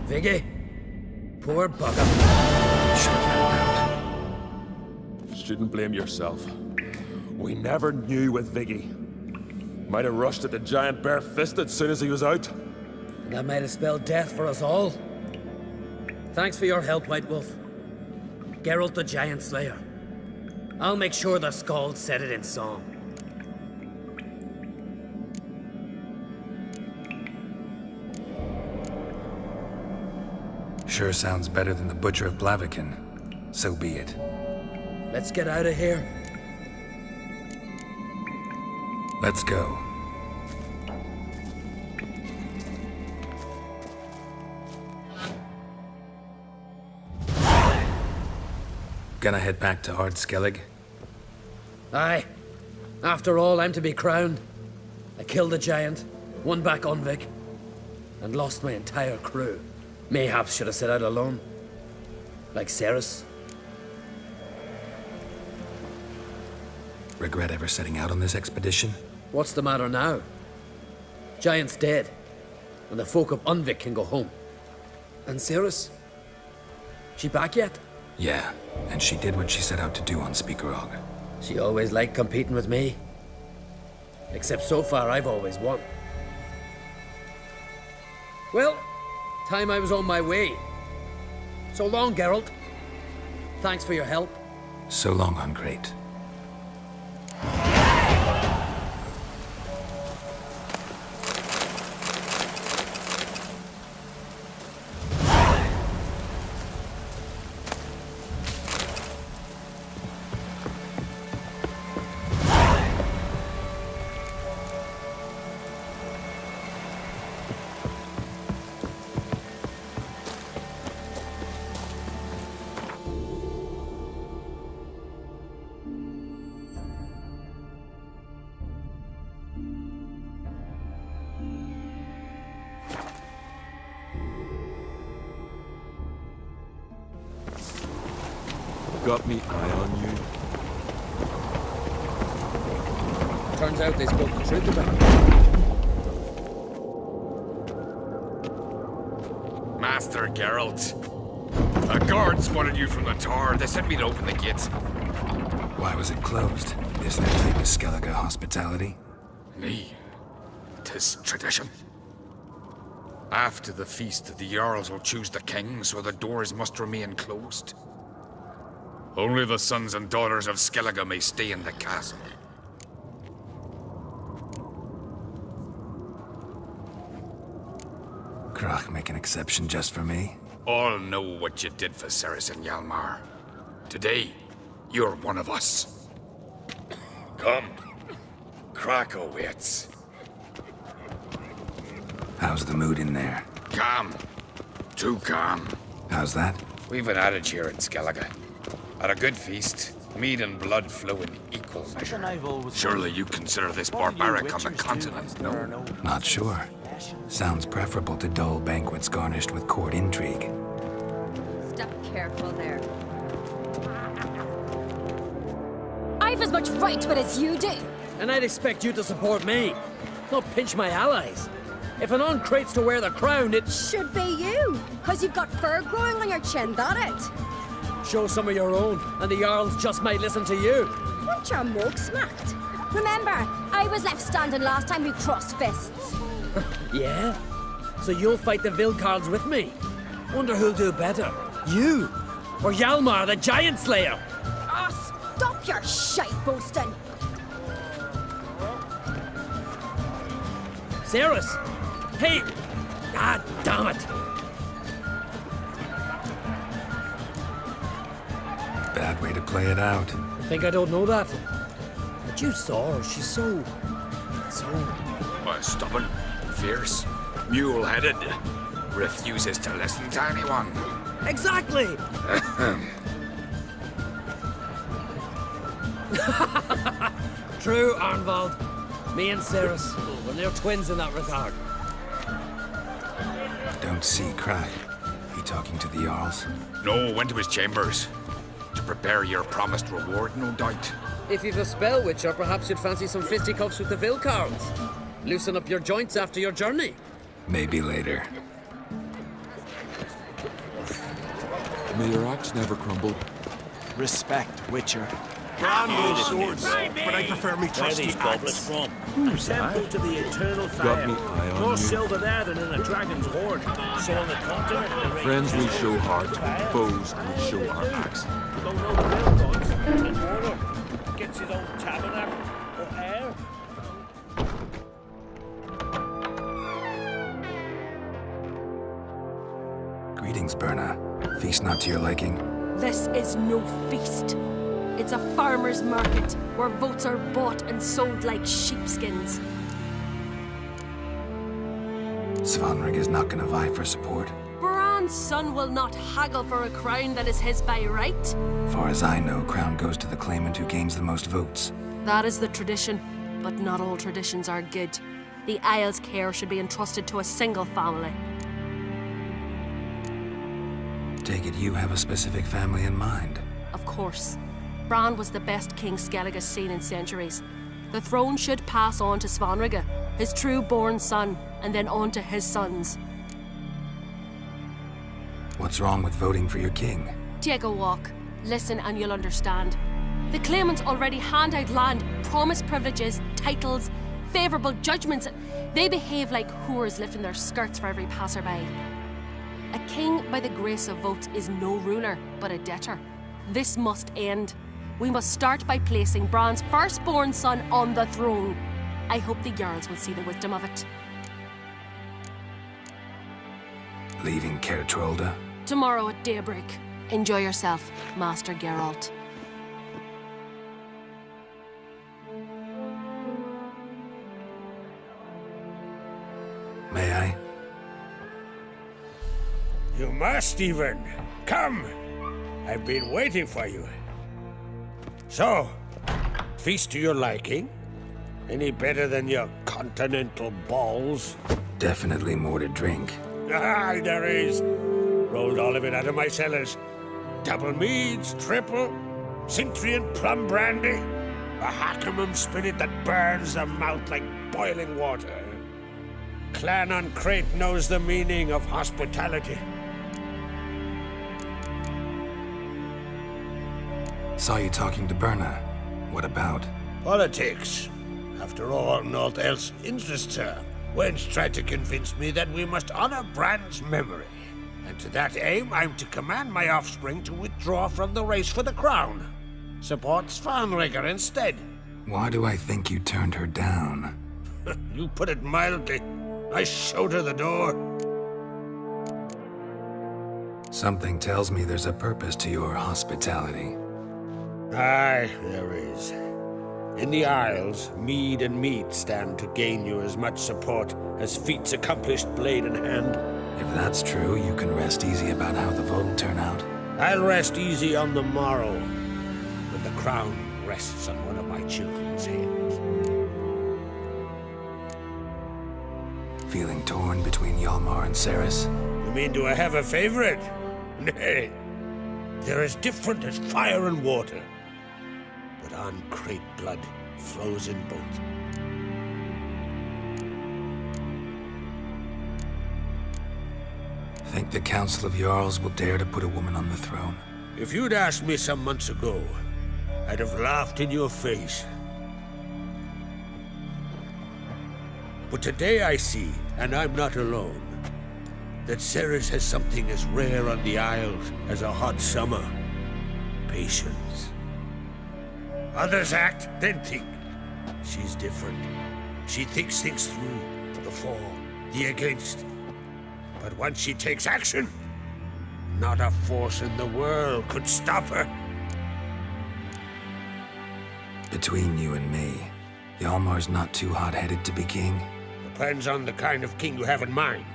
Viggy, poor bugger. Should have let him out. Shouldn't blame yourself. We never knew with Viggy. Might have rushed at the giant bare-fisted soon as he was out. And that might have spelled death for us all. Thanks for your help, White Wolf. Geralt the Giant Slayer. I'll make sure the Skald said it in song. Sure sounds better than the Butcher of Blaviken. So be it. Let's get out of here. Let's go. Gonna head back to Ard Skellig? Aye. After all, I'm to be crowned. I killed the giant, won back Unvik, and lost my entire crew. Mayhaps should have set out alone. Like Ceres. Regret ever setting out on this expedition? What's the matter now? Giant's dead, and the folk of Unvik can go home. And Ceres? She back yet? Yeah, and she did what she set out to do on Speakerog. She always liked competing with me. Except so far, I've always won. Well, time I was on my way. So long, Geralt. Thanks for your help. So long, Ungreat. Got me eye on you. Turns out they spoke the truth about it. Master Geralt. A guard spotted you from the tower. They sent me to open the gates. Why was it closed? Isn't it famous Skellige hospitality? Me? 'Tis tradition. After the feast, the Jarls will choose the king, so the doors must remain closed. Only the sons and daughters of Skellige may stay in the castle. Krach make an exception just for me? All know what you did for Ceres and Hjalmar. Today, you're one of us. Come. Krach awaits. How's the mood in there? Calm. Too calm. How's that? We've an adage here in Skellige. At a good feast, mead and blood flow in equal measure. Surely you consider this barbaric on the continent, no? Not sure. Sounds preferable to dull banquets garnished with court intrigue. Step careful there. I've as much right to it as you do. And I'd expect you to support me, not pinch my allies. If an Uncrate's to wear the crown, it Should be you, because you've got fur growing on your chin, that it? show some of your own, and the Jarls just might listen to you. Want your mug smacked? Remember, I was left standing last time we crossed fists. Yeah? So you'll fight the Vilcards with me? Wonder who'll do better, you or Hjalmar the Giant Slayer? Oh, stop your shite boasting. Ceres? Hey! Ah, damn it! Bad way to play it out. Think I don't know that? But you saw her, she's so... Stubborn, fierce, mule-headed. Refuses to listen to anyone. Exactly! True, Arnvald. Me and Ceres, well, they're twins in that regard. Don't see Crack. He talking to the Jarls? No, went to his chambers. To prepare your promised reward, no doubt. If you've a spell, Witcher, perhaps you'd fancy some fisticuffs with the Vilcarls. Loosen up your joints after your journey. Maybe later. May your axe never crumble. Respect, Witcher. Brand new swords, but I prefer me trusty axe. Temple to the eternal fire. Got me eye on More you. silver there than in a dragon's hoard. So on the continent, the rain Friends we show heart, foes we show our axe. don't know the real boys. And Warder gets his own tabernacle or air. Greetings, Berna. Feast not to your liking? This is no feast. It's a farmer's market where votes are bought and sold like sheepskins. Svanrig is not gonna vie for support. Bran's son will not haggle for a crown that is his by right. Far as I know, crown goes to the claimant who gains the most votes. That is the tradition, but not all traditions are good. The Isle's care should be entrusted to a single family. Take it you have a specific family in mind. Of course. Bran was the best king Skellig has seen in centuries. The throne should pass on to Svanrige, his true-born son, and then on to his sons. What's wrong with voting for your king? Take a walk. Listen and you'll understand. The claimants already hand out land, promise privileges, titles, favourable judgments. They behave like whores lifting their skirts for every passerby. A king by the grace of votes is no ruler, but a debtor. This must end. We must start by placing Bran's firstborn son on the throne. I hope the Jarls will see the wisdom of it. Leaving Caer Trolda? Tomorrow at daybreak. Enjoy yourself, Master Geralt. May I? You must even. Come. I've been waiting for you. So, feast to your liking? Any better than your continental balls? Definitely more to drink. Aye, there is. Rolled all of it out of my cellars. Double meads, triple, Cintrian plum brandy, a Hackamum spirit that burns the mouth like boiling water. Clan on Crate knows the meaning of hospitality. Saw you talking to Berna. What about? Politics. After all, naught else interests her. Wench tried to convince me that we must honor Bran's memory. And to that aim, I'm to command my offspring to withdraw from the race for the crown. Support Svanrigger instead. Why do I think you turned her down? You put it mildly. I showed her the door. Something tells me there's a purpose to your hospitality. Aye, there is. In the Isles, mead and meat stand to gain you as much support as feats accomplished blade in hand. If that's true, you can rest easy about how the vote will turn out. I'll rest easy on the morrow, when the crown rests on one of my children's hands. Feeling torn between Hjalmar and Ceres? You mean, do I have a favorite? Nay. They're as different as fire and water. But on Crate blood flows in both. Think the Council of Jarls will dare to put a woman on the throne? If you'd asked me some months ago, I'd have laughed in your face. But today I see, and I'm not alone, that Ceres has something as rare on the Isles as a hot summer. Patience. Others act, then think. She's different. She thinks things through, the for, the against. But once she takes action, not a force in the world could stop her. Between you and me, Hjalmar's not too hot-headed to be king? Depends on the kind of king you have in mind.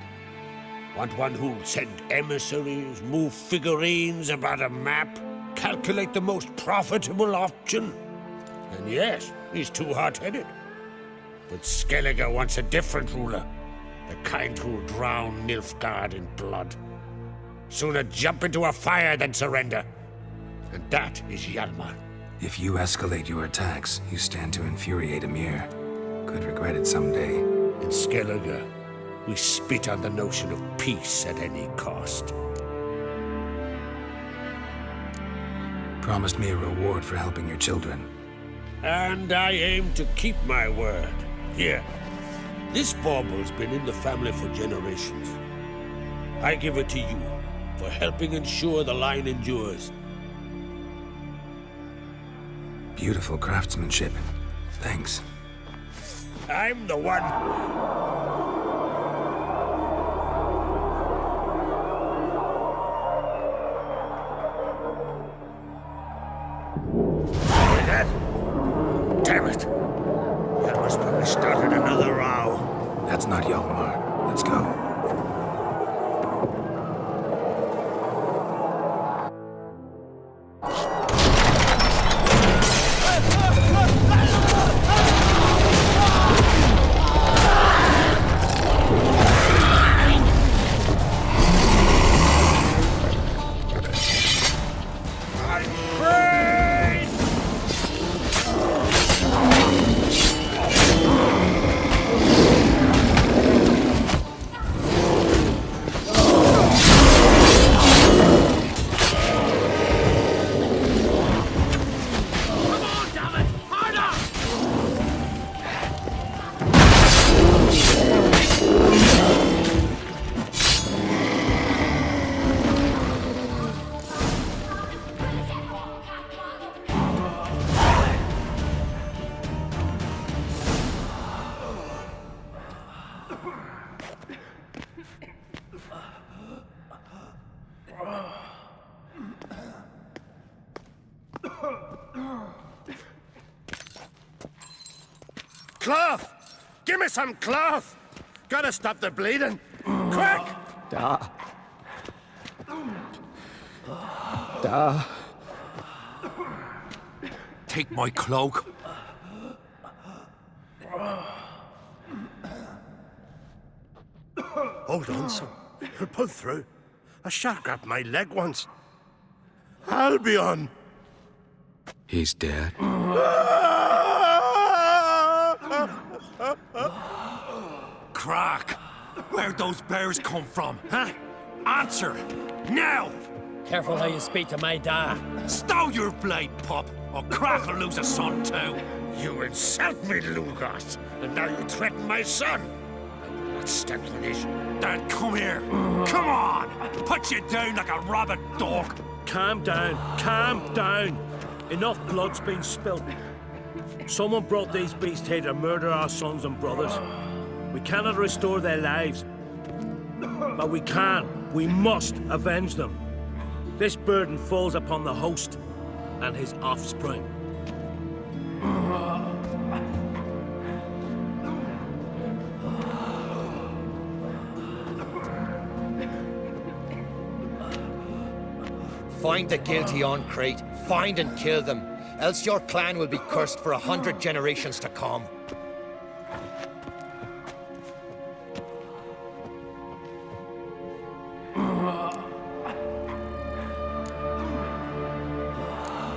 Want one who'll send emissaries, move figurines about a map, calculate the most profitable option? And yes, he's too hot-headed. But Skellige wants a different ruler. The kind who'll drown Nilfgaard in blood. Sooner jump into a fire than surrender. And that is Hjalmar. If you escalate your attacks, you stand to infuriate Emir. Could regret it someday. In Skellige, we spit on the notion of peace at any cost. Promised me a reward for helping your children. And I aim to keep my word. Here, this bauble's been in the family for generations. I give it to you for helping ensure the line endures. Beautiful craftsmanship. Thanks. I'm the one. Damn it! Hjalmar's probably started another row. That's not Hjalmar. Let's go. Cloth! Give me some cloth! Gotta stop the bleeding! Quick! Da. Take my cloak. Hold on, son. You'll pull through. A shark grabbed my leg once. Albion! He's dead. Crack! Where'd those bears come from, huh? Answer! Now! Careful how you speak to my da. Stow your blade, pup, or Crack will lose a son too. You insult me, Lugas, and now you threaten my son. I will not stand for this. Then come here. Come on! Put you down like a rabid dog. Calm down. Calm down. Enough blood's been spilt. Someone brought these beasts here to murder our sons and brothers. We cannot restore their lives. But we can. We must avenge them. This burden falls upon the host and his offspring. Find the guilty on Crate. Find and kill them. Else your clan will be cursed for 100 generations to come.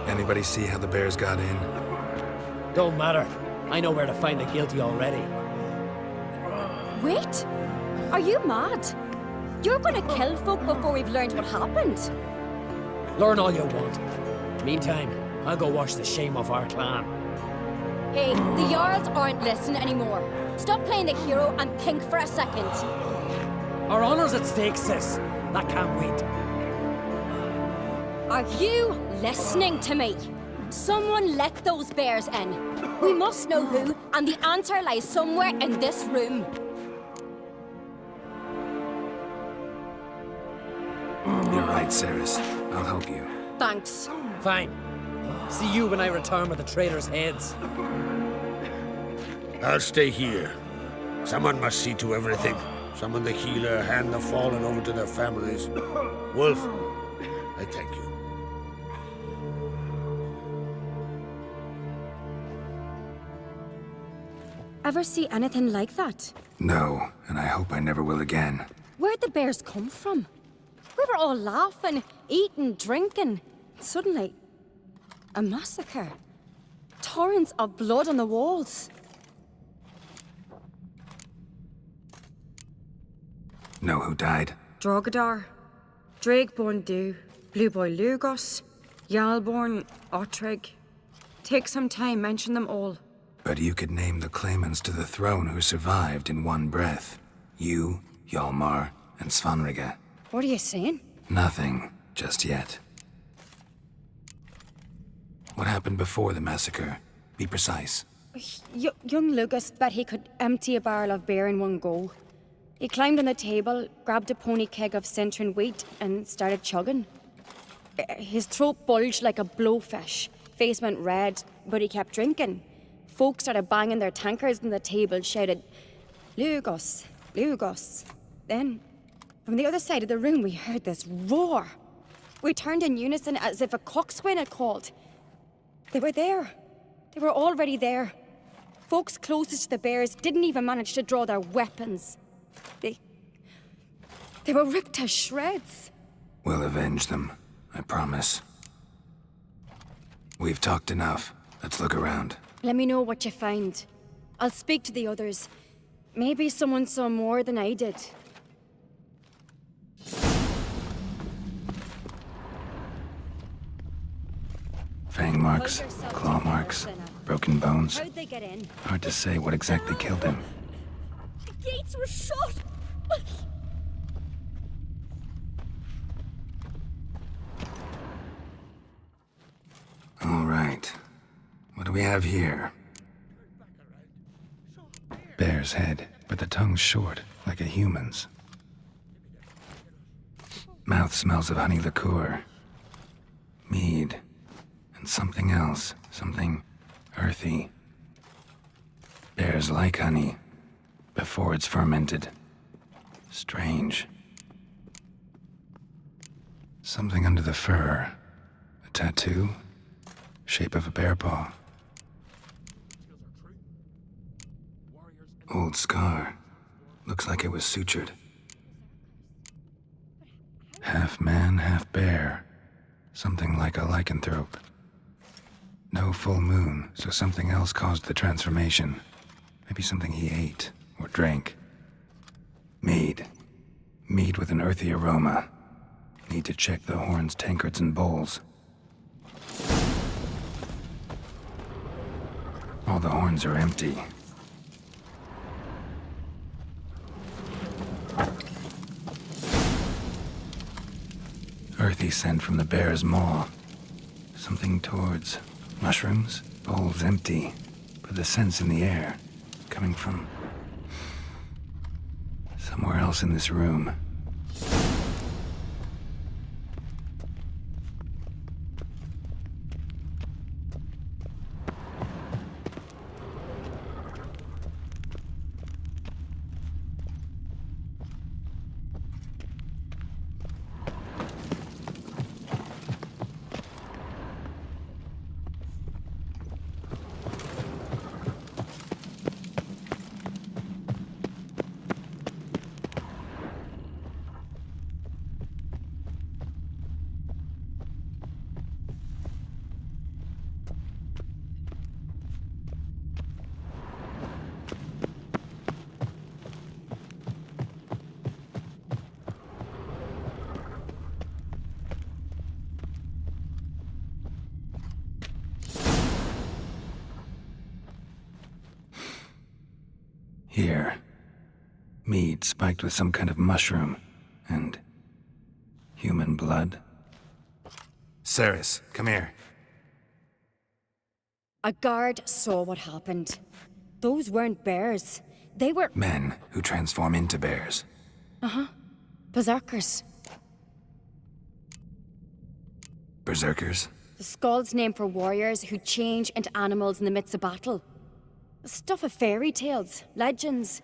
Anybody see how the bears got in? Don't matter. I know where to find the guilty already. Wait! Are you mad? You're gonna kill folk before we've learned what happened. Learn all you want. Meantime, I'll go wash the shame off our clan. Hey, the Jarls aren't listening anymore. Stop playing the hero and think for a second. Our honor's at stake, sis. That can't wait. Are you listening to me? Someone let those bears in. We must know who, and the answer lies somewhere in this room. You're right, Ceres. I'll help you. Thanks. Fine. See you when I return with the traitors' heads. I'll stay here. Someone must see to everything. Summon the healer, hand the fallen over to their families. Wolf, I thank you. ever see anything like that? No, and I hope I never will again. Where'd the bears come from? We were all laughing, eating, drinking. Suddenly, a massacre. Torrents of blood on the walls. Know who died? Drogadar, Drakeborn Du, Blue Boy Lugos, Yalborn, Ottrig. Take some time, mention them all. But you could name the claimants to the throne who survived in one breath. You, Hjalmar, and Svanrige. What are you saying? Nothing, just yet. What happened before the massacre? Be precise. Young Lucas bet he could empty a barrel of beer in one go. He climbed on the table, grabbed a pony keg of Centron wheat, and started chugging. His throat bulged like a blowfish. Face went red, but he kept drinking. Folks started banging their tankards on the table, shouted, "Lugos, Lugos." Then, from the other side of the room, we heard this roar. We turned in unison as if a coxswain had called. They were there. They were already there. Folks closest to the bears didn't even manage to draw their weapons. They were ripped to shreds. We'll avenge them, I promise. We've talked enough. Let's look around. Let me know what you find. I'll speak to the others. Maybe someone saw more than I did. Fang marks, claw marks, broken bones. How'd they get in? Hard to say what exactly killed him. The gates were shut! All right. What do we have here? Bear's head, but the tongue's short, like a human's. Mouth smells of honey liqueur. Mead. And something else. Something earthy. Bears like honey. Before it's fermented. Strange. Something under the fur. A tattoo? Shape of a bear paw. Old scar. Looks like it was sutured. Half man, half bear. Something like a lycanthrope. No full moon, so something else caused the transformation. Maybe something he ate or drank. Mead. Mead with an earthy aroma. Need to check the horns, tankards, and bowls. All the horns are empty. Earthy scent from the bear's maw. Something towards mushrooms. Bowls empty, but the scent's in the air. Coming from somewhere else in this room. Here. Mead spiked with some kind of mushroom. And human blood. Ceres, come here. A guard saw what happened. Those weren't bears. They were... Men who transform into bears. Uh-huh. Berserkers. Berserkers? The Skald's name for warriors who change into animals in the midst of battle. The stuff of fairy tales, legends.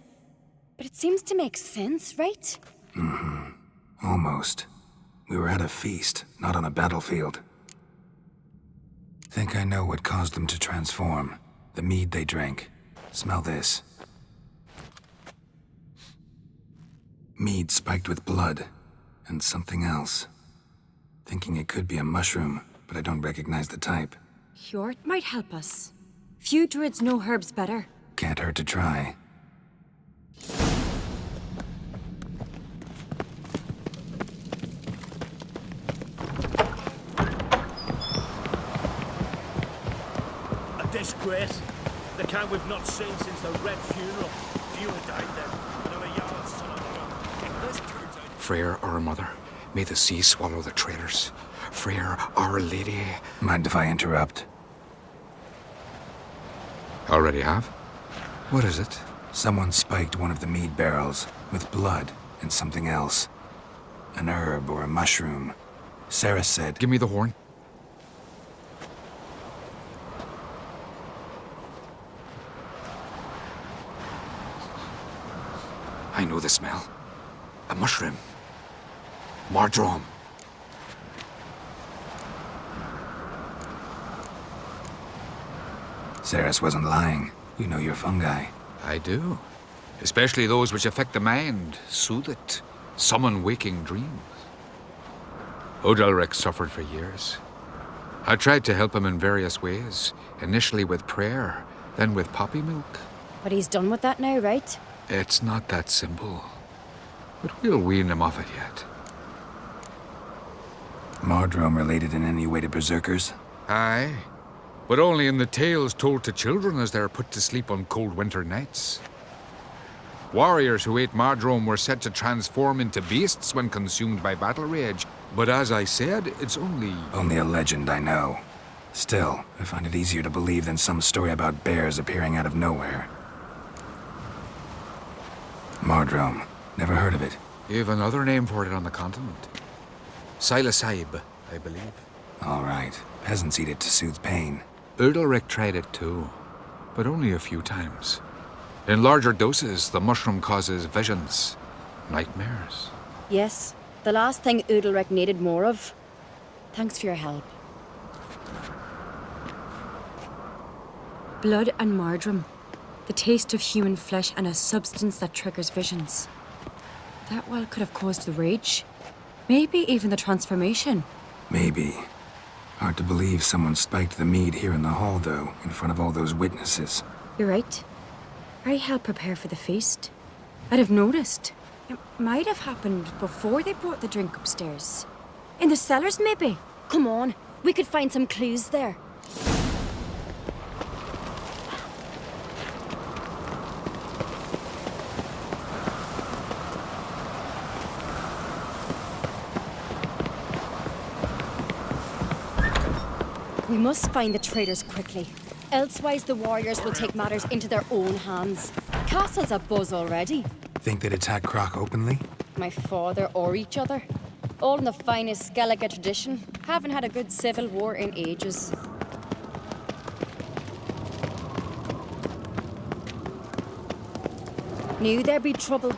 But it seems to make sense, right? Mm-hmm. Almost. We were at a feast, not on a battlefield. Think I know what caused them to transform. The mead they drank. Smell this. Mead spiked with blood, and something else. Thinking it could be a mushroom, but I don't recognize the type. Hjort might help us. Few druids know herbs better. Can't hurt to try. A disgrace. The camp we've not seen since the Red Funeral. Few had died then, and I'm a young son of them. Freyr, our mother, may the sea swallow the traitors. Freyr, our lady. Mind if I interrupt? Already have? What is it? Someone spiked one of the mead barrels with blood and something else. An herb or a mushroom. Sarah said... Give me the horn. I know the smell. A mushroom. Mardrome. Saris wasn't lying. You know your fungi. I do. Especially those which affect the mind, soothe it, summon waking dreams. Odalric suffered for years. I tried to help him in various ways, initially with prayer, then with poppy milk. But he's done with that now, right? It's not that simple. But we'll wean him off it yet. Mardrome related in any way to berserkers? Aye. But only in the tales told to children as they're put to sleep on cold winter nights. Warriors who ate Mardrome were said to transform into beasts when consumed by battle rage. But as I said, it's only... Only a legend, I know. Still, I find it easier to believe than some story about bears appearing out of nowhere. Mardrome. Never heard of it. You've another name for it on the continent. Silasaib, I believe. All right. Peasants eat it to soothe pain. Udalric tried it too, but only a few times. In larger doses, the mushroom causes visions, nightmares. Yes, the last thing Udalric needed more of. Thanks for your help. Blood and Mardrome. The taste of human flesh and a substance that triggers visions. That well could have caused the rage. Maybe even the transformation. Maybe. Hard to believe someone spiked the mead here in the hall, though, in front of all those witnesses. You're right. I helped prepare for the feast. I'd have noticed. It might have happened before they brought the drink upstairs. In the cellars, maybe. Come on, we could find some clues there. We must find the traitors quickly. Elsewise, the warriors will take matters into their own hands. Castle's abuzz already. Think they'd attack Croc openly? My father or each other. All in the finest Skellige tradition. Haven't had a good civil war in ages. Knew there'd be trouble.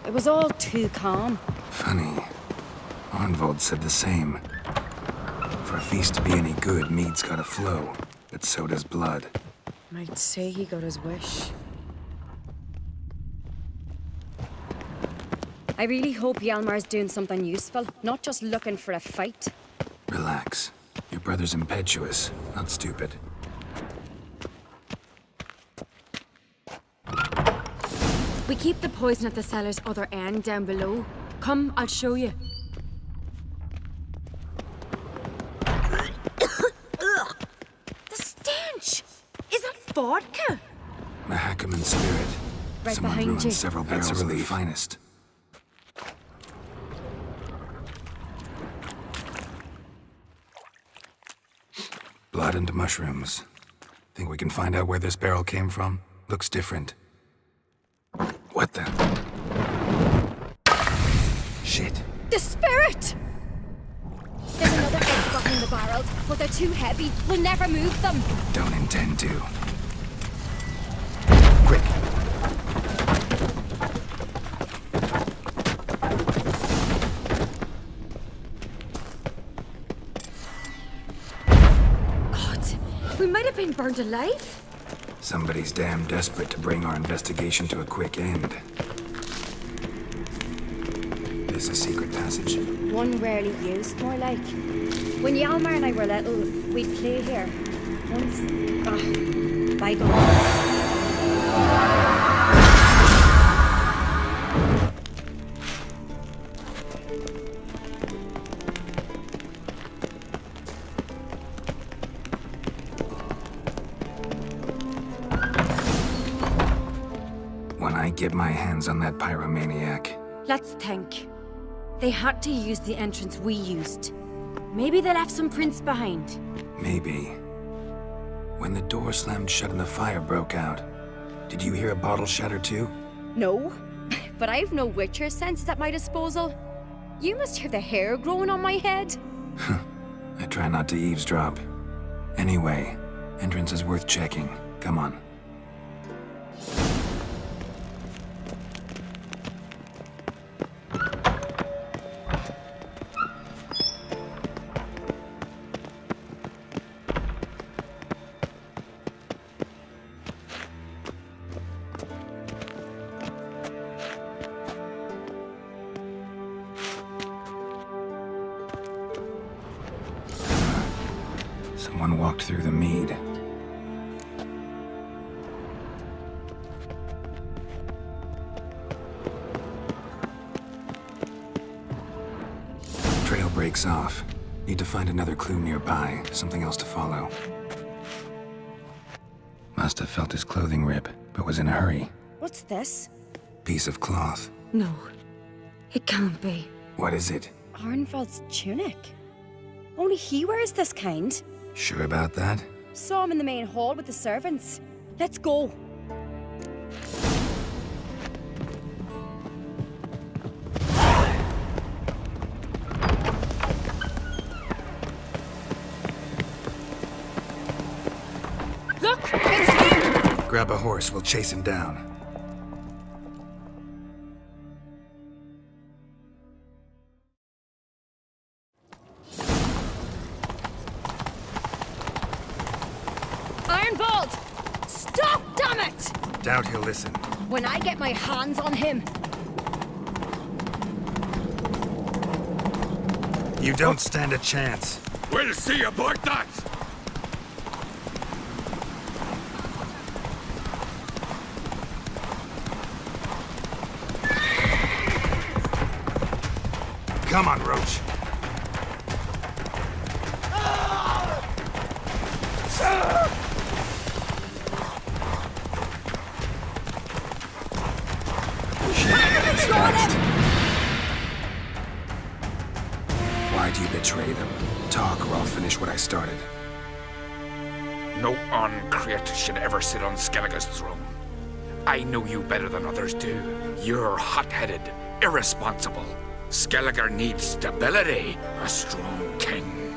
It was all too calm. Funny. Arnvold said the same. For a feast to be any good, mead's gotta flow, but so does blood. Might say he got his wish. I really hope Hjalmar's doing something useful, not just looking for a fight. Relax. Your brother's impetuous, not stupid. We keep the poison at the cellar's other end down below. Come, I'll show you. Vodka? Mahakaman spirit. Right Someone behind ruined you. several barrels of the finest. Blood and mushrooms. Think we can find out where this barrel came from? Looks different. What the? Shit. The spirit! There's another egg button in the barrels, but they're too heavy. We'll never move them. Don't intend to. Quick. God, we might have been burned alive. Somebody's damn desperate to bring our investigation to a quick end. this a secret passage? One rarely used, more like. When Yalmar and I were little, we'd play here. Once. Bygone. When I get my hands on that pyromaniac. Let's think. They had to use the entrance we used. Maybe they left some prints behind. Maybe. When the door slammed shut and the fire broke out, did you hear a bottle shatter too? No, but I've no Witcher senses at my disposal. You must hear the hair growing on my head. I try not to eavesdrop. Anyway, entrance is worth checking. Come on. Someone walked through the mead. Trail breaks off. Need to find another clue nearby, something else to follow. Must have felt his clothing rip, but was in a hurry. What's this? Piece of cloth. No, it can't be. What is it? Arnvald's tunic. Only he wears this kind. Sure about that? Saw him in the main hall with the servants. Let's go. Look! It's him! Grab a horse, we'll chase him down. Stop, damn it! Doubt he'll listen. When I get my hands on him. You don't stand a chance. We'll see about that! Come on, Roach. Why'd you betray them? Talk or I'll finish what I started. No Uncreate should ever sit on Skellige's throne. I know you better than others do. You're hot-headed, irresponsible. Skellige needs stability, a strong king.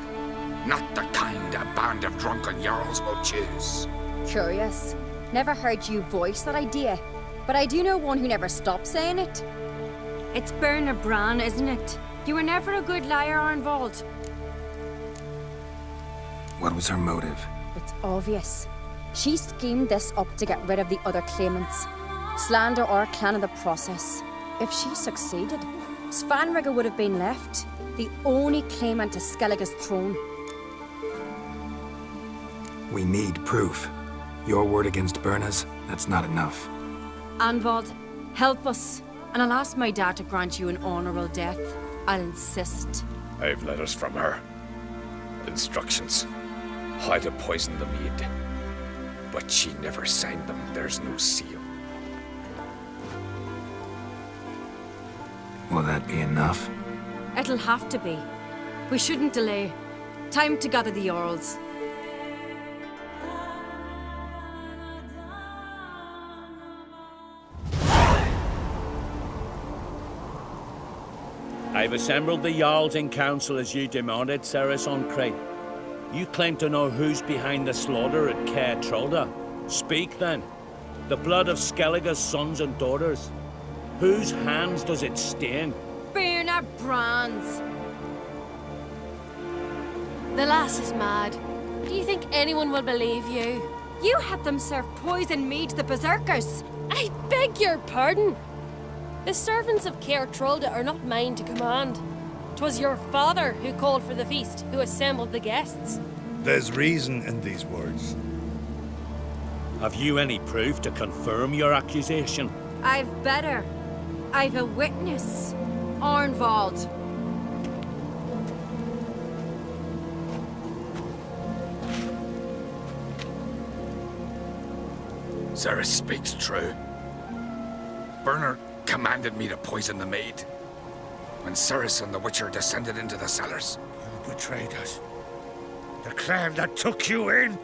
Not the kind a band of drunken jarls will choose. Curious. Never heard you voice that idea, but I do know one who never stops saying it. It's Berna Bran, isn't it? You were never a good liar, Arnvald. What was her motive? It's obvious. She schemed this up to get rid of the other claimants. Slander our clan in the process. If she succeeded, Svanrige would have been left, the only claimant to Skellige's throne. We need proof. Your word against Berna's, that's not enough. Arnvald, help us, and I'll ask my dad to grant you an honorable death. I'll insist. I've letters from her. Instructions. How to poison the mead. But she never signed them. There's no seal. Will that be enough? It'll have to be. We shouldn't delay. Time to gather the Jarls. I've assembled the Jarls in council as you demanded, Ceres on Crate. You claim to know who's behind the slaughter at Caer Trolda. Speak then. The blood of Skellige's sons and daughters. Whose hands does it stain? Berna Bran's. The lass is mad. Do you think anyone will believe you? You had them serve poison mead to the berserkers. I beg your pardon. The servants of Caer Trolda are not mine to command. 'Twas your father who called for the feast, who assembled the guests. There's reason in these words. Have you any proof to confirm your accusation? I've better. I've a witness. Arnvald. Ceres speaks true. Bernard commanded me to poison the maid. When Ceres and the Witcher descended into the cellars. You betrayed us. The clan that took you in.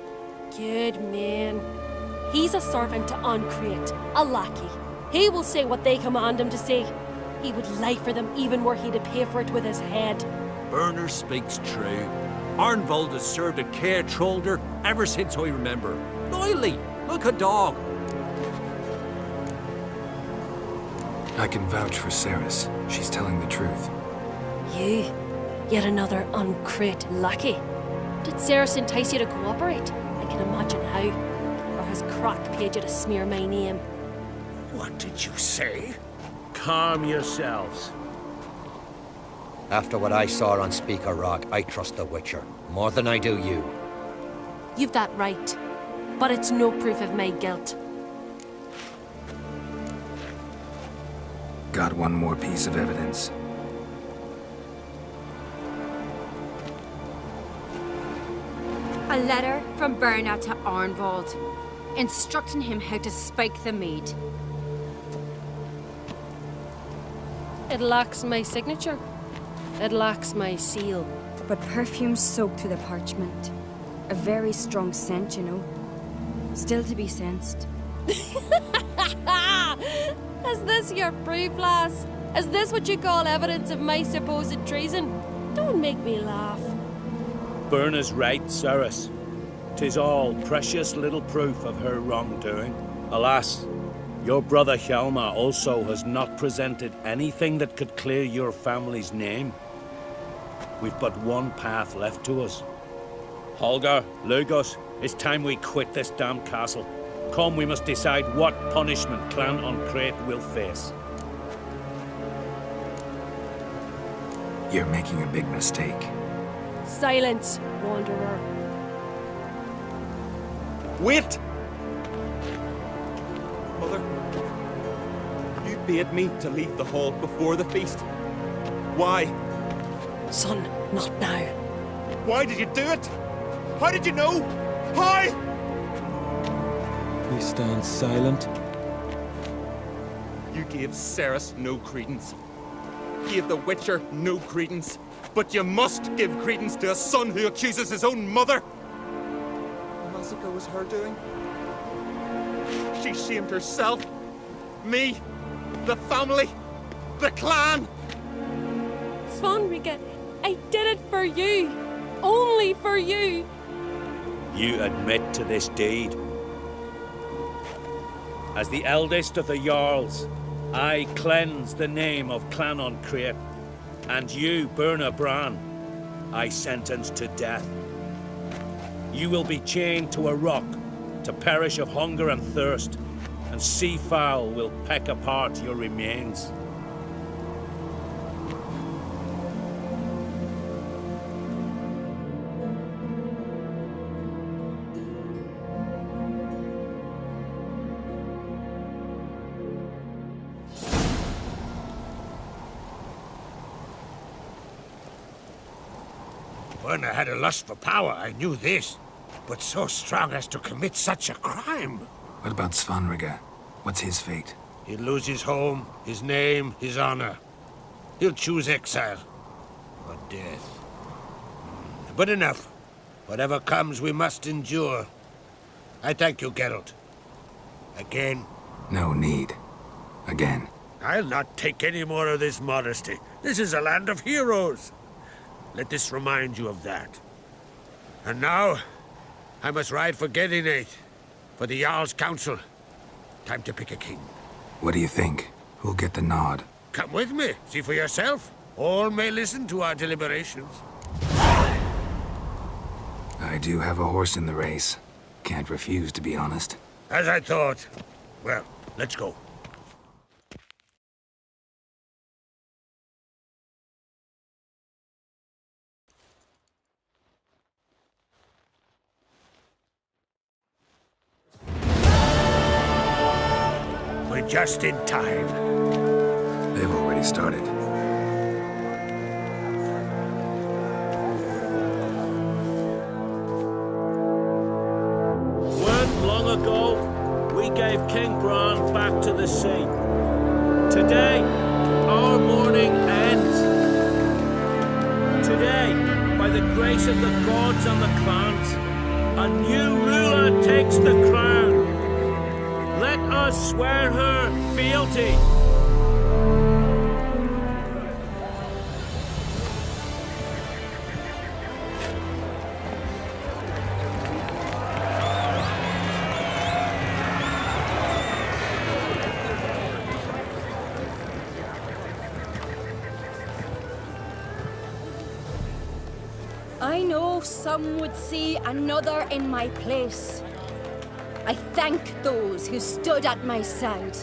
Good man. He's a servant to Ancrete, a lackey. He will say what they command him to say. He would lie for them even were he to pay for it with his head. Bernard speaks true. Arnvald has served at Caer Trolder ever since I remember. Loyally, like a dog. I can vouch for Ceres. She's telling the truth. You? Yet another Ancrete lackey? Did Ceres entice you to cooperate? I can imagine how. Or has Crack paid you to smear my name? What did you say? Calm yourselves. After what I saw on Speaker Rock, I trust the Witcher more than I do you. You've that right. But it's no proof of my guilt. Got one more piece of evidence. A letter from Berna to Arnvald, instructing him how to spike the mead. It lacks my signature. It lacks my seal. But perfume soaked through the parchment. A very strong scent, you know. Still to be sensed. Is this your proof, lass? Is this what you call evidence of my supposed treason? Don't make me laugh. Berna's right, Ceres. 'Tis all precious little proof of her wrongdoing. Alas, your brother Hjalmar also has not presented anything that could clear your family's name. We've but one path left to us. Holger, Lugos, it's time we quit this damn castle. Come, we must decide what punishment Clan Ancrete will face. You're making a big mistake. Silence, wanderer. Wait! Mother, you bade me to leave the hall before the feast. Why? Son, not now. Why did you do it? How did you know? How? We stand silent. You gave Ceres no credence. Gave the Witcher no credence. But you must give credence to a son who accuses his own mother. The massacre was her doing. She shamed herself. Me. The family. The clan. Svanrige, I did it for you. Only for you. You admit to this deed. As the eldest of the Jarls, I cleanse the name of Clan Ancrete, and you, Berna Bran, I sentence to death. You will be chained to a rock to perish of hunger and thirst, and sea fowl will peck apart your remains. Berna had a lust for power, I knew this. But so strong as to commit such a crime. What about Svanrige? What's his fate? He'll lose his home, his name, his honor. He'll choose exile. Or death. But enough. Whatever comes, we must endure. I thank you, Geralt. Again. No need. Again. I'll not take any more of this modesty. This is a land of heroes. Let this remind you of that. And now, I must ride for Gedinath, for the Jarl's Council. Time to pick a king. What do you think? Who'll get the nod? Come with me, see for yourself. All may listen to our deliberations. I do have a horse in the race. Can't refuse, to be honest. As I thought. Well, let's go. just in time. They've already started. Weren't long ago, we gave King Bran back to the sea. Today, our mourning ends. Today, by the grace of the gods and the clans, a new ruler takes the crown. Let us swear her fealty. I know some would see another in my place. I thank those who stood at my side.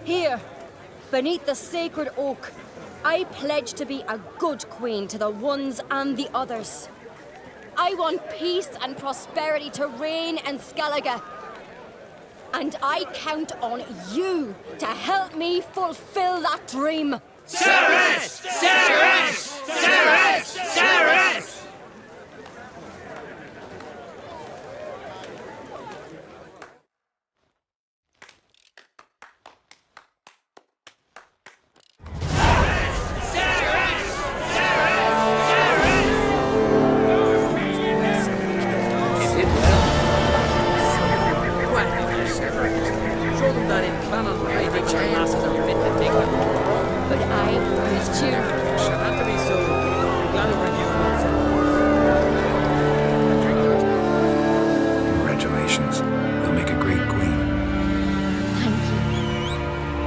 Here, beneath the sacred oak, I pledge to be a good queen to the ones and the others. I want peace and prosperity to reign in Skellige. And I count on you to help me fulfill that dream. Ceres! Ceres! Ceres! Ceres! Congratulations. You'll make a great queen. Thank you.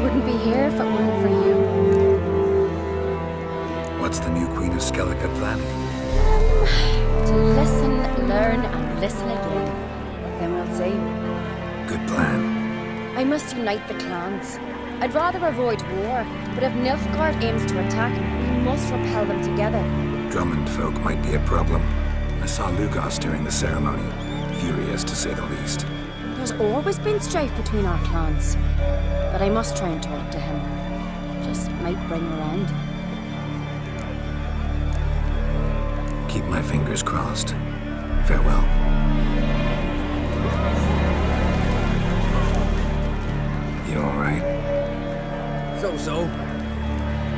Wouldn't be here if it weren't for you. What's the new Queen of Skellige planning? To listen, learn, and listen again. Then we'll see. Good plan. I must unite the clans. I'd rather avoid war, but if Nilfgaard aims to attack, we must repel them together. Drummond folk might be a problem. I saw Lugos during the ceremony. Furious, to say the least. There's always been strife between our clans, but I must try and talk to him. Just might bring her end. Keep my fingers crossed. Farewell. You alright? So.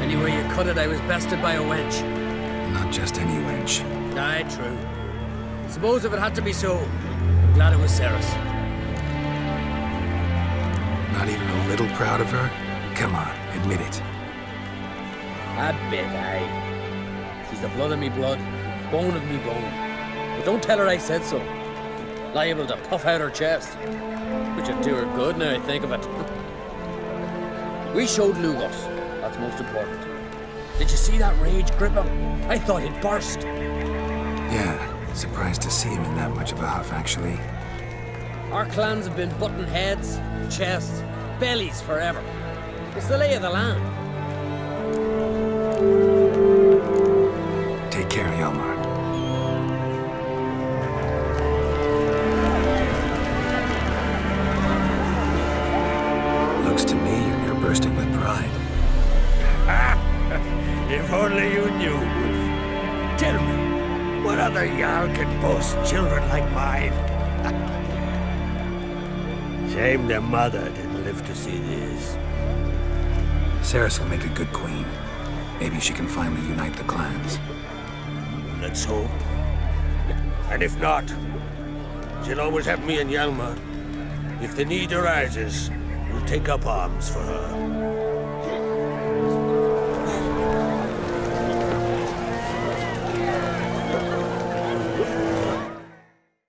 Anyway you cut it, I was bested by a wench. Not just any wench. Aye, true. Suppose if it had to be so, I'm glad it was Ceres. Not even a little proud of her? Come on, admit it. A bit, aye. She's the blood of me blood, bone of me bone. But don't tell her I said so. Liable to puff out her chest. Which would do her good now I think of it. We showed Lugos. That's most important. Did you see that rage grip him? I thought he'd burst. Yeah, surprised to see him in that much of a huff, actually. Our clans have been button heads, chests, bellies forever. It's the lay of the land. Take care, Hjalmar. Looks to me you're near bursting with pride. If only you knew, Wolf. Tell me, what other Jarl can boast children like mine? Shame their mother didn't live to see this. Ceres will make a good queen. Maybe she can finally unite the clans. Let's hope. And if not, she'll always have me and Hjalmar. If the need arises, we'll take up arms for her.